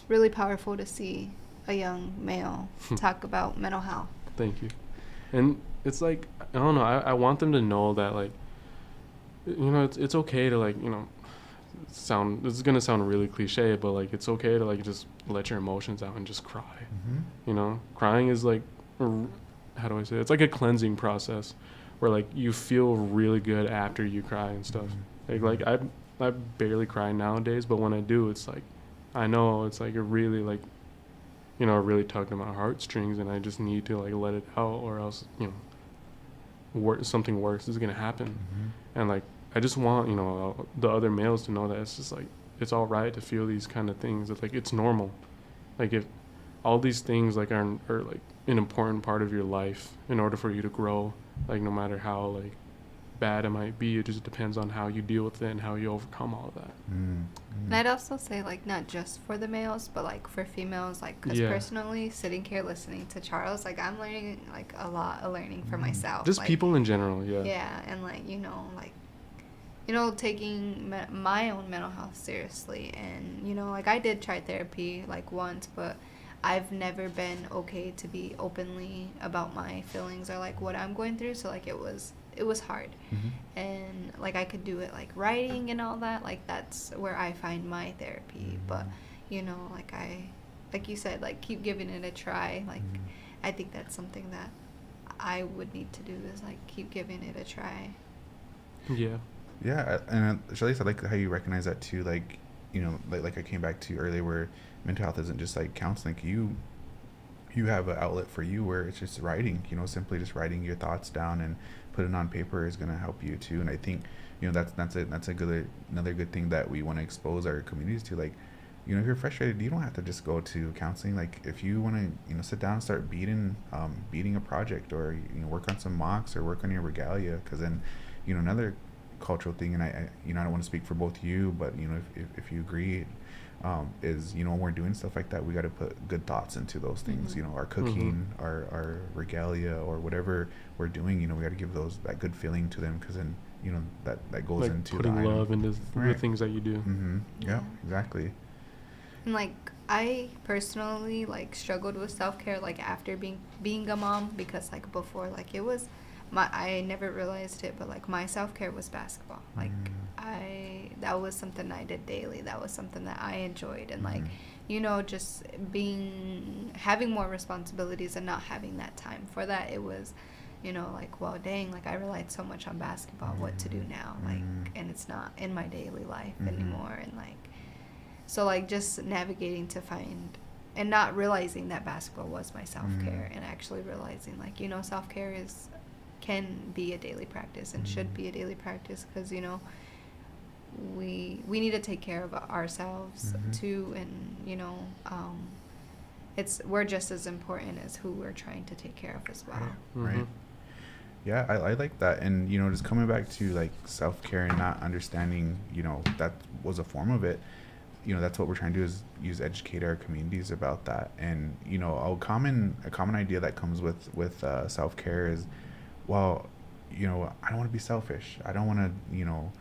really powerful to see a young male talk about mental health. Thank you. And it's like, I don't know, I want them to know that, like, it's okay to, like, this is gonna sound really cliche, but, like, it's okay to, like, just let your emotions out and just cry. Crying is, like, how do I say it? It's like a cleansing process where, like, you feel really good after you cry and stuff. Like I barely cry nowadays, but when I do, it's like, I know it's like, it really, like, really tugged at my heartstrings, and I just need to, like, let it out, or else something worse is gonna happen. And, like, I just want, you know, the other males to know that it's just like, it's all right to feel these kind of things. It's like, it's normal. Like, if all these things like are like an important part of your life in order for you to grow, like no matter how like bad it might be, it just depends on how you deal with it and how you overcome all of that. And I'd also say, like, not just for the males, but like for females, like, because personally sitting here listening to Charles, like, I'm learning like a lot of learning for myself, just like, people in general. And like, you know, like, you know, taking my own mental health seriously. And, you know, like, I did try therapy like once, but I've never been okay to be openly about my feelings or like what I'm going through. So like it was hard. And like I could do it like writing and all that, like that's where I find my therapy. But, you know, like you said, like, keep giving it a try. Like I think that's something that I would need to do, is like keep giving it a try. Yeah, and Shailece, I like how you recognize that too. Like, you know, like I came back to earlier, where mental health isn't just like counseling. You have an outlet for you where it's just writing. You know, simply just writing your thoughts down and putting it on paper is going to help you too. And I think, you know, that's another good thing that we want to expose our communities to. Like, you know, if you're frustrated, you don't have to just go to counseling. Like, if you want to, you know, sit down and start beating a project, or, you know, work on some mocks or work on your regalia, because then, you know, another cultural thing, and I you know, I don't want to speak for both you, but, you know, if you agree, is, you know, when we're doing stuff like that, we got to put good thoughts into those things. You know, our cooking, our regalia, or whatever we're doing, you know, we got to give that good feeling to them, because then, you know, that goes like into putting love into the things that you do. Yeah, exactly. And like, I personally like struggled with self-care like after being a mom, because like before, like, it was I never realized it, but like my self-care was basketball. Like that was something I did daily. That was something that I enjoyed. And like, you know, just having more responsibilities and not having that time for that, it was, you know, like, well, dang, like, I relied so much on basketball. What to do now? Like, and it's not in my daily life anymore. And like, so like, just navigating to find, and not realizing that basketball was my self-care, and actually realizing, like, you know, self-care can be a daily practice, and should be a daily practice, because, you know, we need to take care of ourselves too. And, you know, we're just as important as who we're trying to take care of as well. Right. Yeah, I like that. And, you know, just coming back to like self-care and not understanding, you know, that was a form of it. You know, that's what we're trying to do, is educate our communities about that. And, you know, a common idea that comes with self-care is, well, you know, I don't want to be selfish. I don't want to, you know,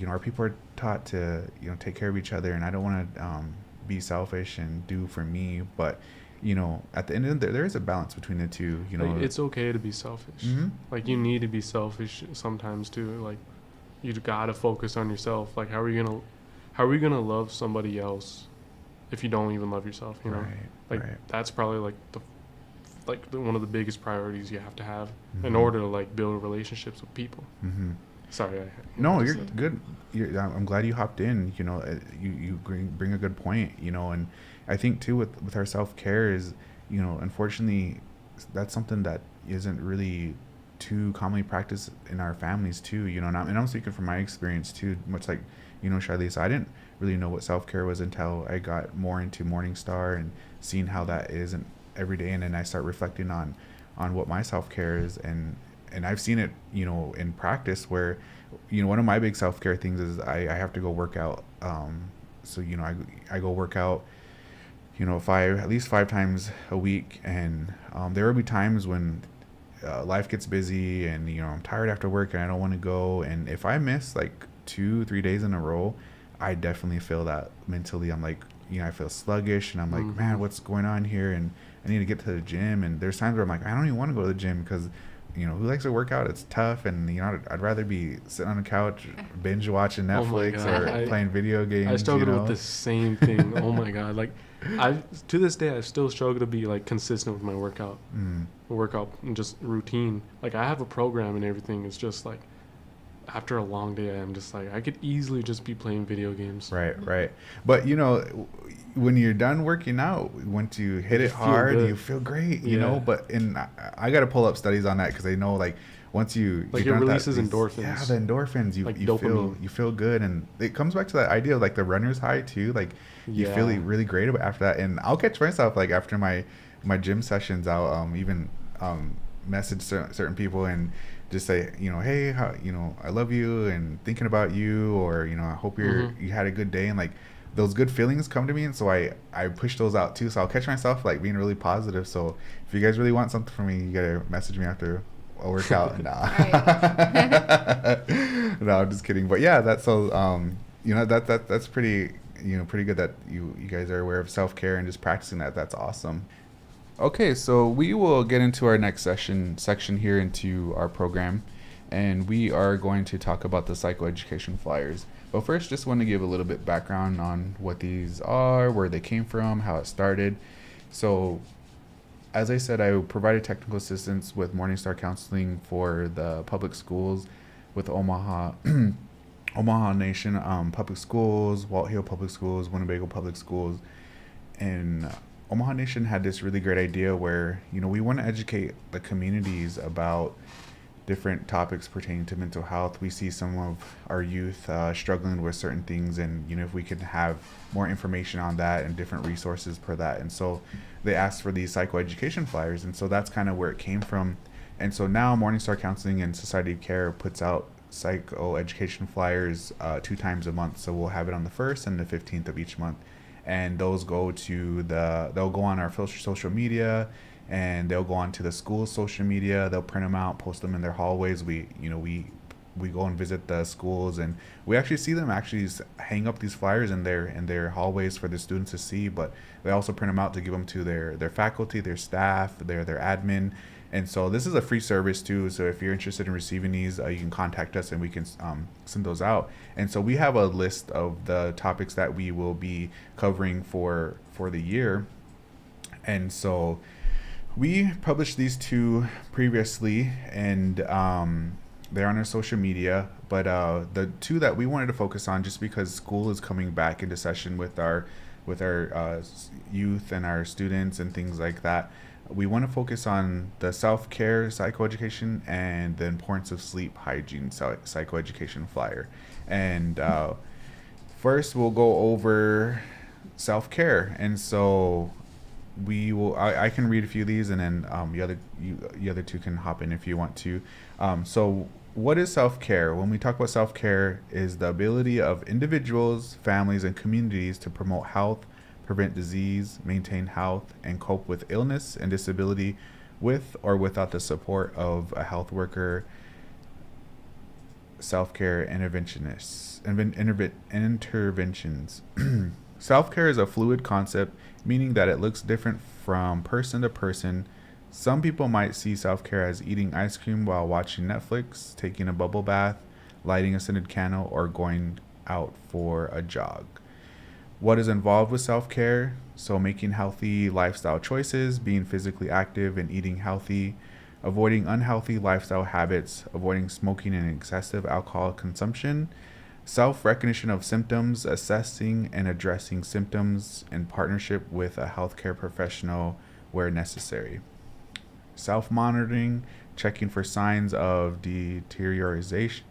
our people are taught to, you know, take care of each other, and I don't want to be selfish and do for me. But, you know, at the end of the day, there is a balance between the two. You know, like, it's okay to be selfish. Like, you need to be selfish sometimes too. Like, you gotta focus on yourself. Like, how are you gonna love somebody else if you don't even love yourself? You know, that's probably like one of the biggest priorities you have to have in order to like build relationships with people. Sorry. No, you're good. I'm glad you hopped in. You know, you bring a good point. You know, and I think too with our self-care is, you know, unfortunately, that's something that isn't really too commonly practiced in our families too. You know, and I'm speaking from my experience too. Much like, you know, Shailece, I didn't really know what self-care was until I got more into Morningstar and seeing how that is and every day, and then I start reflecting on what my self-care is, and I've seen it, you know, in practice, where, you know, one of my big self-care things is I have to go work out. So, you know, I go work out, you know, at least 5 times a week, and there will be times when life gets busy, and, you know, I'm tired after work and I don't want to go, and if I miss like 2-3 days in a row, I definitely feel that mentally. I'm like, you know, I feel sluggish, and I'm like, man, what's going on here? And I need to get to the gym. And there's times where I'm like, I don't even want to go to the gym, because, you know, who likes to work out? It's tough. And, you know, I'd rather be sitting on the couch, binge watching Netflix or playing video games. I struggled, you know? with the same thing. Oh my God. Like, to this day, I still struggle to be like consistent with my workout and just routine. Like, I have a program and everything. It's just like, after a long day, I'm just like, I could easily just be playing video games. Right. But, you know, when you're done working out, once you hit it hard, you feel great, you know. But I got to pull up studies on that, because I know, like, once you Like, you're it done with releases endorphins. Yeah, the endorphins. Like You dopamine. feel good, and it comes back to that idea of like the runner's high too. Like you feel Yeah. really great after that. And I'll catch myself like after my gym sessions, I'll even message certain people and just say, hey, how, I love you and thinking about you, or I hope you had a good day, and like those good feelings come to me, and so I push those out too. So I'll catch myself like being really positive. So if you guys really want something from me, you gotta message me after a workout. Nah. No, I'm just kidding. But yeah, that's so that's pretty pretty good that you guys are aware of self-care and just practicing that. That's awesome. Okay, so we will get into our next section here into our program, and we are going to talk about the psychoeducation flyers. But first, just want to give a little bit background on what these are, where they came from, how it started. So, as I said, I provided technical assistance with Morningstar Counseling for the public schools with Omaha Omaha Nation Public Schools, Walt Hill Public Schools, Winnebago Public Schools, and Omaha Nation had this really great idea where, we want to educate the communities about different topics pertaining to mental health. We see some of our youth struggling with certain things, and, if we could have more information on that and different resources for that. And so they asked for these psychoeducation flyers, and so that's kind of where it came from. And so now Morningstar Counseling and Society of Care puts out psychoeducation flyers 2 times a month. So we'll have it on the 1st and the 15th of each month. And those they'll go on our social media, and they'll go on to the school's social media. They'll print them out, post them in their hallways. We go and visit the schools, and we actually see them actually hang up these flyers in their hallways for the students to see. But they also print them out to give them to their faculty, their staff, their admin. And so this is a free service too. So if you're interested in receiving these, you can contact us and we can send those out. And so we have a list of the topics that we will be covering for the year. And so we published these 2 previously, and they're on our social media. But the 2 that we wanted to focus on, just because school is coming back into session with our youth and our students and things like that, we want to focus on the self-care psychoeducation and the importance of sleep hygiene psychoeducation flyer. And first we'll go over self-care. And so I can read a few of these, and then the other 2 can hop in if you want to. So what is self-care? When we talk about self-care, is the ability of individuals, families, and communities to promote health, prevent disease, maintain health, and cope with illness and disability with or without the support of a health worker, self-care interventions. Self-care is a fluid concept, meaning that it looks different from person to person. Some people might see self-care as eating ice cream while watching Netflix, taking a bubble bath, lighting a scented candle, or going out for a jog. What is involved with self-care? So making healthy lifestyle choices, being physically active and eating healthy, avoiding unhealthy lifestyle habits, avoiding smoking and excessive alcohol consumption, self-recognition of symptoms, assessing and addressing symptoms in partnership with a healthcare professional where necessary. Self-monitoring, checking for signs of deterioration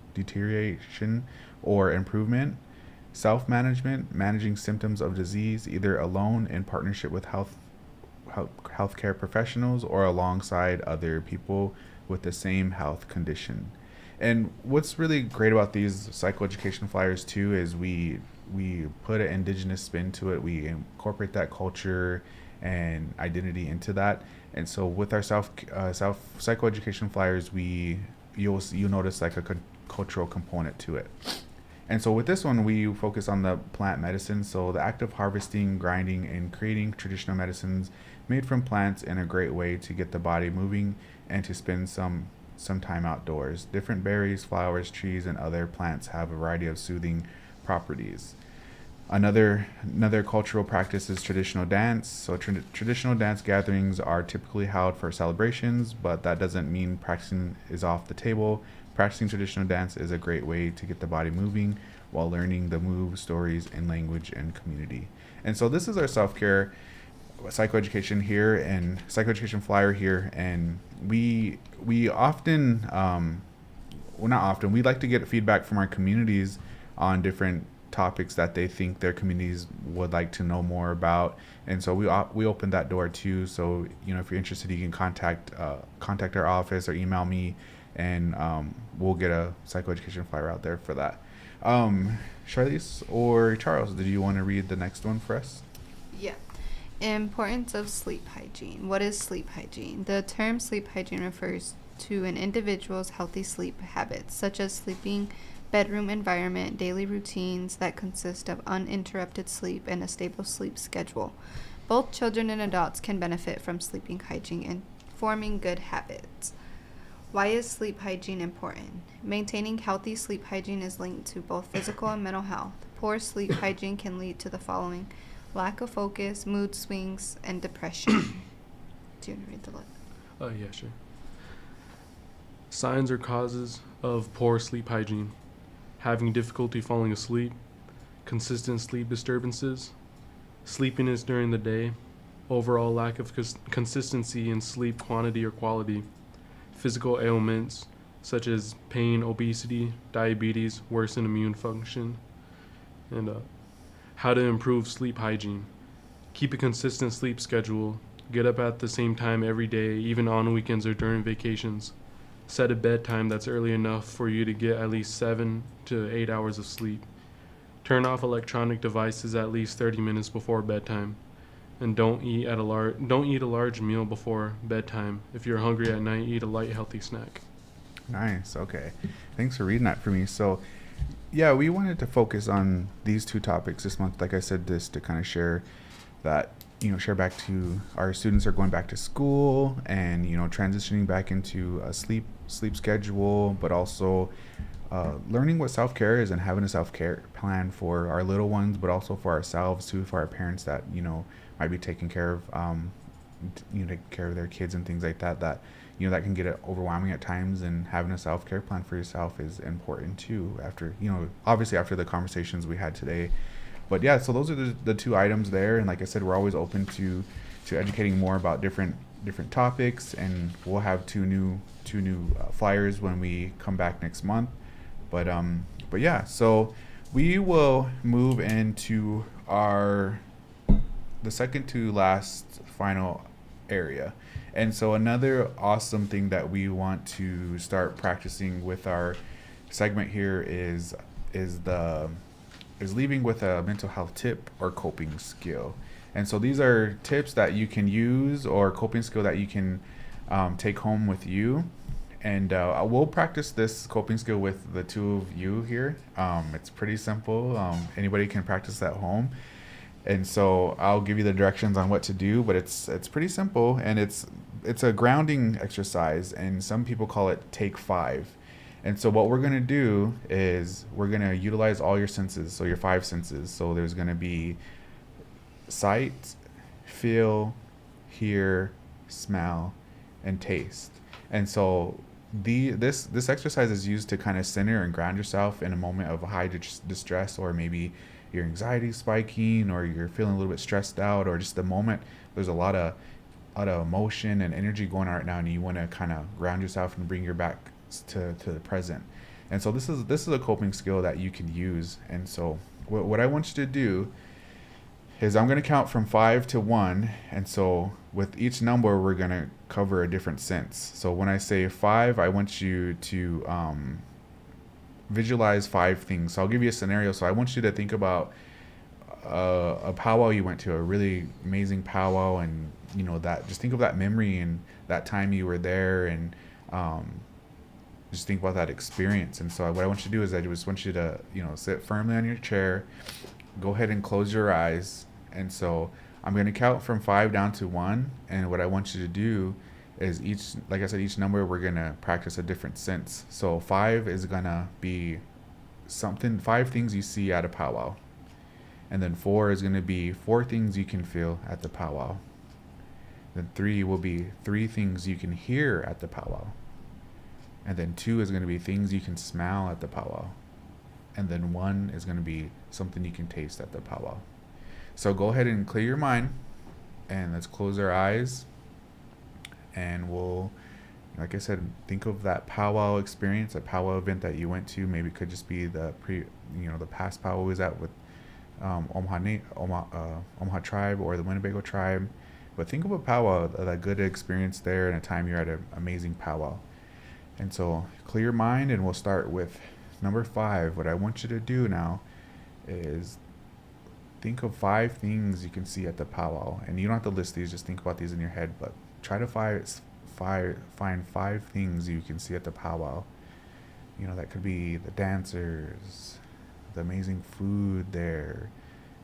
or improvement. Self-management, managing symptoms of disease either alone in partnership with healthcare professionals or alongside other people with the same health condition. And what's really great about these psychoeducation flyers too is we put an indigenous spin to it. We incorporate that culture and identity into that. And so with our psychoeducation flyers, you'll notice like a cultural component to it. And so with this one, we focus on the plant medicine. So the act of harvesting, grinding, and creating traditional medicines made from plants in a great way to get the body moving and to spend some time outdoors. Different berries, flowers, trees, and other plants have a variety of soothing properties. Another cultural practice is traditional dance. So traditional dance gatherings are typically held for celebrations, but that doesn't mean practicing is off the table. Practicing traditional dance is a great way to get the body moving while learning the moves, stories, and language and community. And so this is our self-care. psychoeducation here and psychoeducation flyer here, and we often well, not often, we like to get feedback from our communities on different topics that they think their communities would like to know more about, and so we open that door too. So if you're interested, you can contact our office or email me, and we'll get a psychoeducation flyer out there for that. Shailece or Charles, did you want to read the next one for us? Yeah. Importance of sleep hygiene. What is sleep hygiene? The term sleep hygiene refers to an individual's healthy sleep habits, such as sleeping, bedroom environment, daily routines that consist of uninterrupted sleep and a stable sleep schedule. Both children and adults can benefit from sleeping hygiene and forming good habits. Why is sleep hygiene important? Maintaining healthy sleep hygiene is linked to both physical and mental health. Poor sleep hygiene can lead to the following: lack of focus, mood swings, and depression. Do you want to read the list? Yeah, sure. Signs or causes of poor sleep hygiene: having difficulty falling asleep, consistent sleep disturbances, sleepiness during the day, overall lack of consistency in sleep quantity or quality, physical ailments such as pain, obesity, diabetes, worsen immune function, and how to improve sleep hygiene. Keep a consistent sleep schedule. Get up at the same time every day, even on weekends or during vacations. Set a bedtime that's early enough for you to get at least 7 to 8 hours of sleep. Turn off electronic devices at least 30 minutes before bedtime. And don't eat a large meal before bedtime. If you're hungry at night, eat a light, healthy snack. Nice. Okay. Thanks for reading that for me. So, yeah, we wanted to focus on these two topics this month. Like I said, this to kind of share that, share back to our students are going back to school and, transitioning back into a sleep schedule, but also learning what self-care is and having a self-care plan for our little ones, but also for ourselves too, for our parents that, might be taking care of, taking care of their kids and things like that, that can get overwhelming at times, and having a self-care plan for yourself is important too, after, obviously after the conversations we had today. But yeah, so those are the two items there. And like I said, we're always open to educating more about different topics, and we'll have two new flyers when we come back next month. But yeah, so we will move into the second to last final area. And so another awesome thing that we want to start practicing with our segment here is leaving with a mental health tip or coping skill. And so these are tips that you can use, or coping skill that you can take home with you. And we'll practice this coping skill with the two of you here. It's pretty simple. Anybody can practice at home. And so I'll give you the directions on what to do, but it's pretty simple, and it's a grounding exercise, and some people call it Take 5. And so what we're going to do is we're going to utilize all your senses, so your 5 senses. So there's going to be sight, feel, hear, smell, and taste. And so this exercise is used to kind of center and ground yourself in a moment of high distress, or maybe your anxiety spiking, or you're feeling a little bit stressed out, or just the moment there's a lot of emotion and energy going on right now, and you want to kind of ground yourself and bring your back to the present. And so this is a coping skill that you can use. And so what I want you to do is I'm going to count from 5 to 1, and so with each number we're going to cover a different sense. So when I say 5, I want you to visualize 5 things. So I'll give you a scenario. So I want you to think about a powwow you went to, a really amazing powwow, and that, just think of that memory and that time you were there, and just think about that experience. And so what I want you to do is I just want you to sit firmly on your chair, go ahead and close your eyes. And so I'm going to count from 5 down to 1, and what I want you to do is each number we're going to practice a different sense. So 5 is going to be 5 things you see at a powwow. And then 4 is going to be 4 things you can feel at the powwow. Then 3 will be 3 things you can hear at the powwow. And then 2 is going to be things you can smell at the powwow. And then 1 is going to be something you can taste at the powwow. So go ahead and clear your mind. And let's close our eyes, and we'll, like I said, think of that powwow experience, a powwow event that you went to. Maybe it could just be the the past powwow we was at with Omaha tribe or the Winnebago tribe. But think of a powwow, that good experience there, and a time you're at an amazing powwow. And so clear your mind, and we'll start with number 5. What I want you to do now is think of 5 things you can see at the powwow. And you don't have to list these, just think about these in your head, but try to find 5 things you can see at the powwow. That could be the dancers, the amazing food there.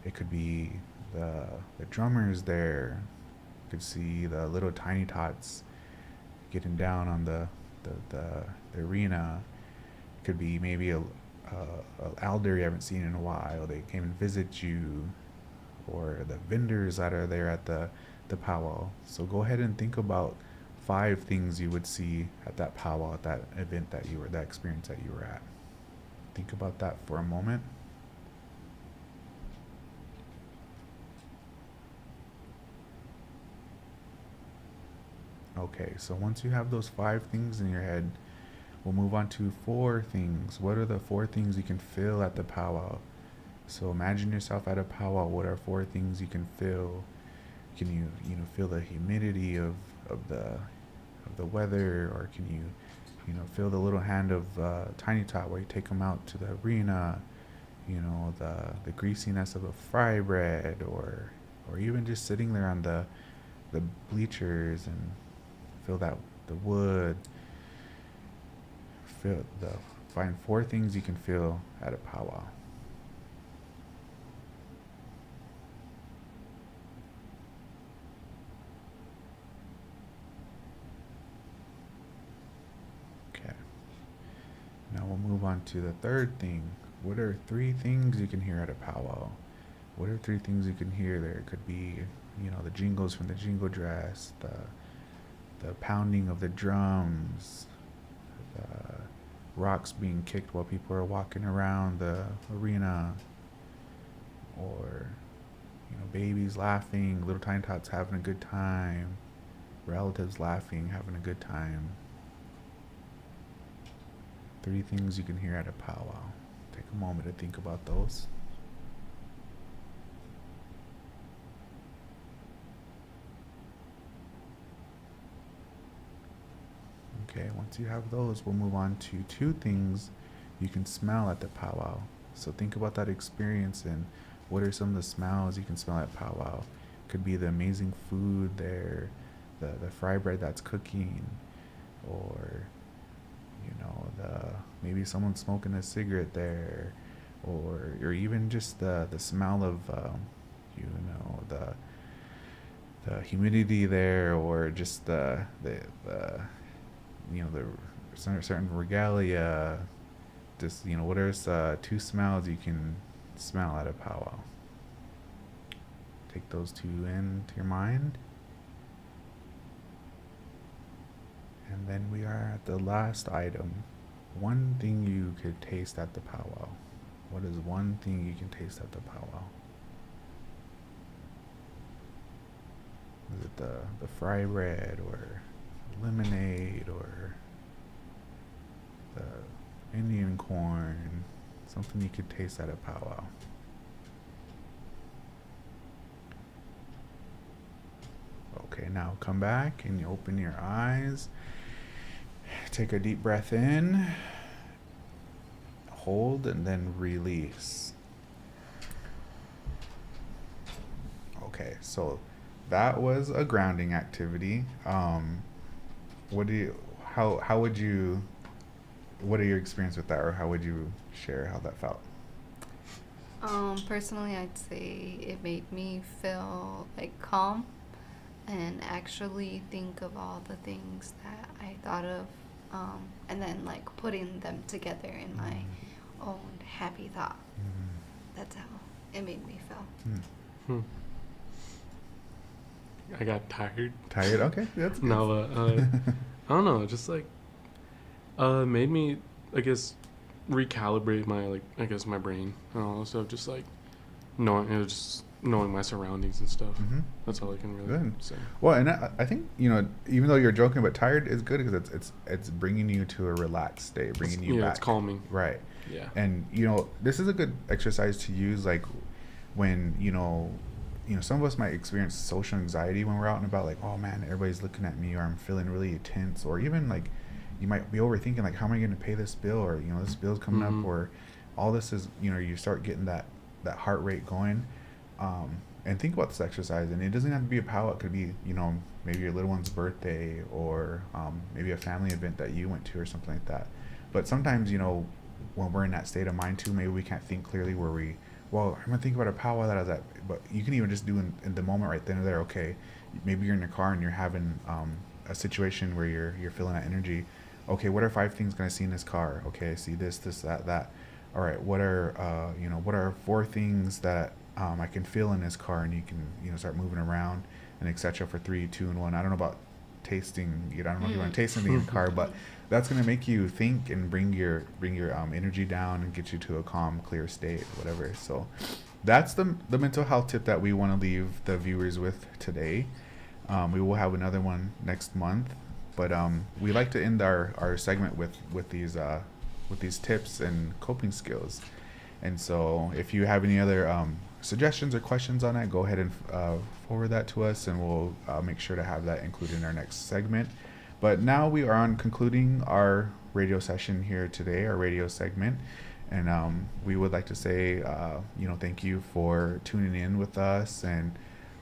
It could be the drummers there. You could see the little tiny tots getting down on the arena. It could be maybe a elder you haven't seen in a while. They came and visit you, or the vendors that are there at the powwow. So go ahead and think about 5 things you would see at that powwow, at that event that experience that you were at. Think about that for a moment. Okay, so once you have those 5 things in your head, we'll move on to 4 things. What are the 4 things you can feel at the powwow? So imagine yourself at a powwow. What are 4 things you can feel? Can you feel the humidity of the weather, or can you feel the little hand of Tiny Tot where you take them out to the arena? The greasiness of a fry bread, or even just sitting there on the bleachers and feel the wood. Find 4 things you can feel at a powwow. Okay. Now we'll move on to the 3rd thing. What are 3 things you can hear at a powwow? What are 3 things you can hear there? It could be, the jingles from the jingle dress, the pounding of the drums, the rocks being kicked while people are walking around the arena, or babies laughing, little tiny tots having a good time, relatives laughing, having a good time. 3 things you can hear at a powwow. Take a moment to think about those. Okay, once you have those, we'll move on to 2 things you can smell at the powwow. So think about that experience, and what are some of the smells you can smell at powwow? Could be the amazing food there, the fry bread that's cooking, or maybe someone smoking a cigarette there, or even just the smell of the humidity there, or just the certain regalia. Just what are 2 smells you can smell at a powwow? Take those 2 into your mind. And then we are at the last item. 1 thing you could taste at the powwow. What is 1 thing you can taste at the powwow? Is it the fry bread, or lemonade, or the Indian corn? Something you could taste at a powwow. Okay, now come back and you open your eyes. Take a deep breath in, hold, and then release. Okay, so that was a grounding activity. What are your experience with that, or how would you share how that felt? Personally, I'd say it made me feel calm, and actually think of all the things that I thought of, and then putting them together in my own happy thought. That's how it made me feel. I got tired. Tired? Okay, that's good. No, I don't know. Just made me, I guess, recalibrate my my brain and all that stuff. Just knowing it was just knowing my surroundings and stuff. Mm-hmm. That's all I can really Good. say. Well, and I think, even though you're joking, but tired is good because it's bringing you to a relaxed state, bringing you back. It's calming. Right. Yeah. And this is a good exercise to use, like when some of us might experience social anxiety when we're out and about, like, oh man, everybody's looking at me, or I'm feeling really tense, or even like you might be overthinking, like, how am I going to pay this bill, or this bill's coming up, or all this is, you start getting that heart rate going. And think about this exercise, and it doesn't have to be a powwow. It could be, maybe your little one's birthday, or maybe a family event that you went to, or something like that. But sometimes, when we're in that state of mind too, maybe we can't think clearly, I'm gonna think about a powwow that I was at. But you can even just do in the moment right then and there. Okay, maybe you're in your car and you're having a situation where you're feeling that energy. Okay, what are 5 things gonna see in this car? Okay, I see this, that. All right, what are 4 things that I can feel in this car, and you can start moving around and etc. for 3, 2, and 1. I don't know about tasting. I don't know if you want to taste something in the car, but that's gonna make you think and bring your energy down and get you to a calm, clear state, whatever. So that's the mental health tip that we want to leave the viewers with today. We will have another one next month, but we like to end our segment with these tips and coping skills. And so if you have any other suggestions or questions on that, go ahead and forward that to us, and we'll make sure to have that included in our next segment. But now we are on concluding our radio session here today, our radio segment. And we would like to say, thank you for tuning in with us. And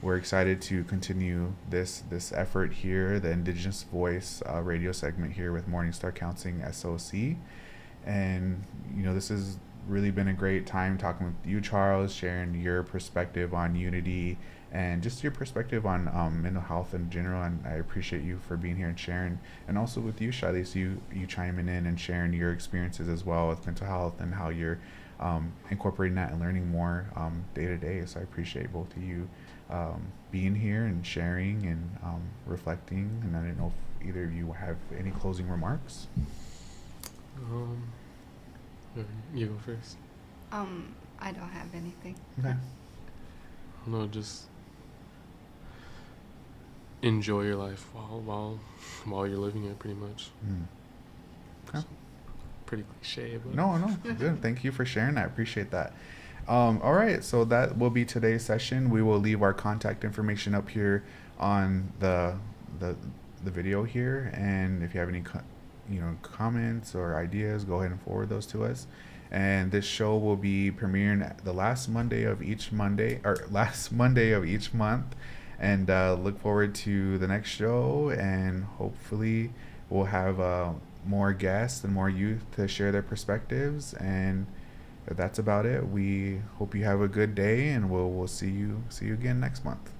we're excited to continue this effort here, the Indigenous Voice radio segment here with Morningstar Counseling SOC. And, this has really been a great time talking with you, Charles, sharing your perspective on unity and just your perspective on mental health in general. And I appreciate you for being here and sharing. And also with you, Shailece, you chiming in and sharing your experiences as well with mental health and how you're incorporating that and learning more day to day. So I appreciate both of you being here and sharing and reflecting. And I don't know if either of you have any closing remarks. You go first. I don't have anything. Okay. No, just enjoy your life while you're living it, pretty much. Okay. Pretty cliche, but No, good. Thank you for sharing that. I appreciate that. All right, so that will be today's session. We will leave our contact information up here on the video here, and if you have any comments or ideas, go ahead and forward those to us. And this show will be premiering the last Monday of each month, and look forward to the next show, and hopefully we'll have more guests and more youth to share their perspectives. And that's about it. We hope you have a good day, and we'll see you again next month.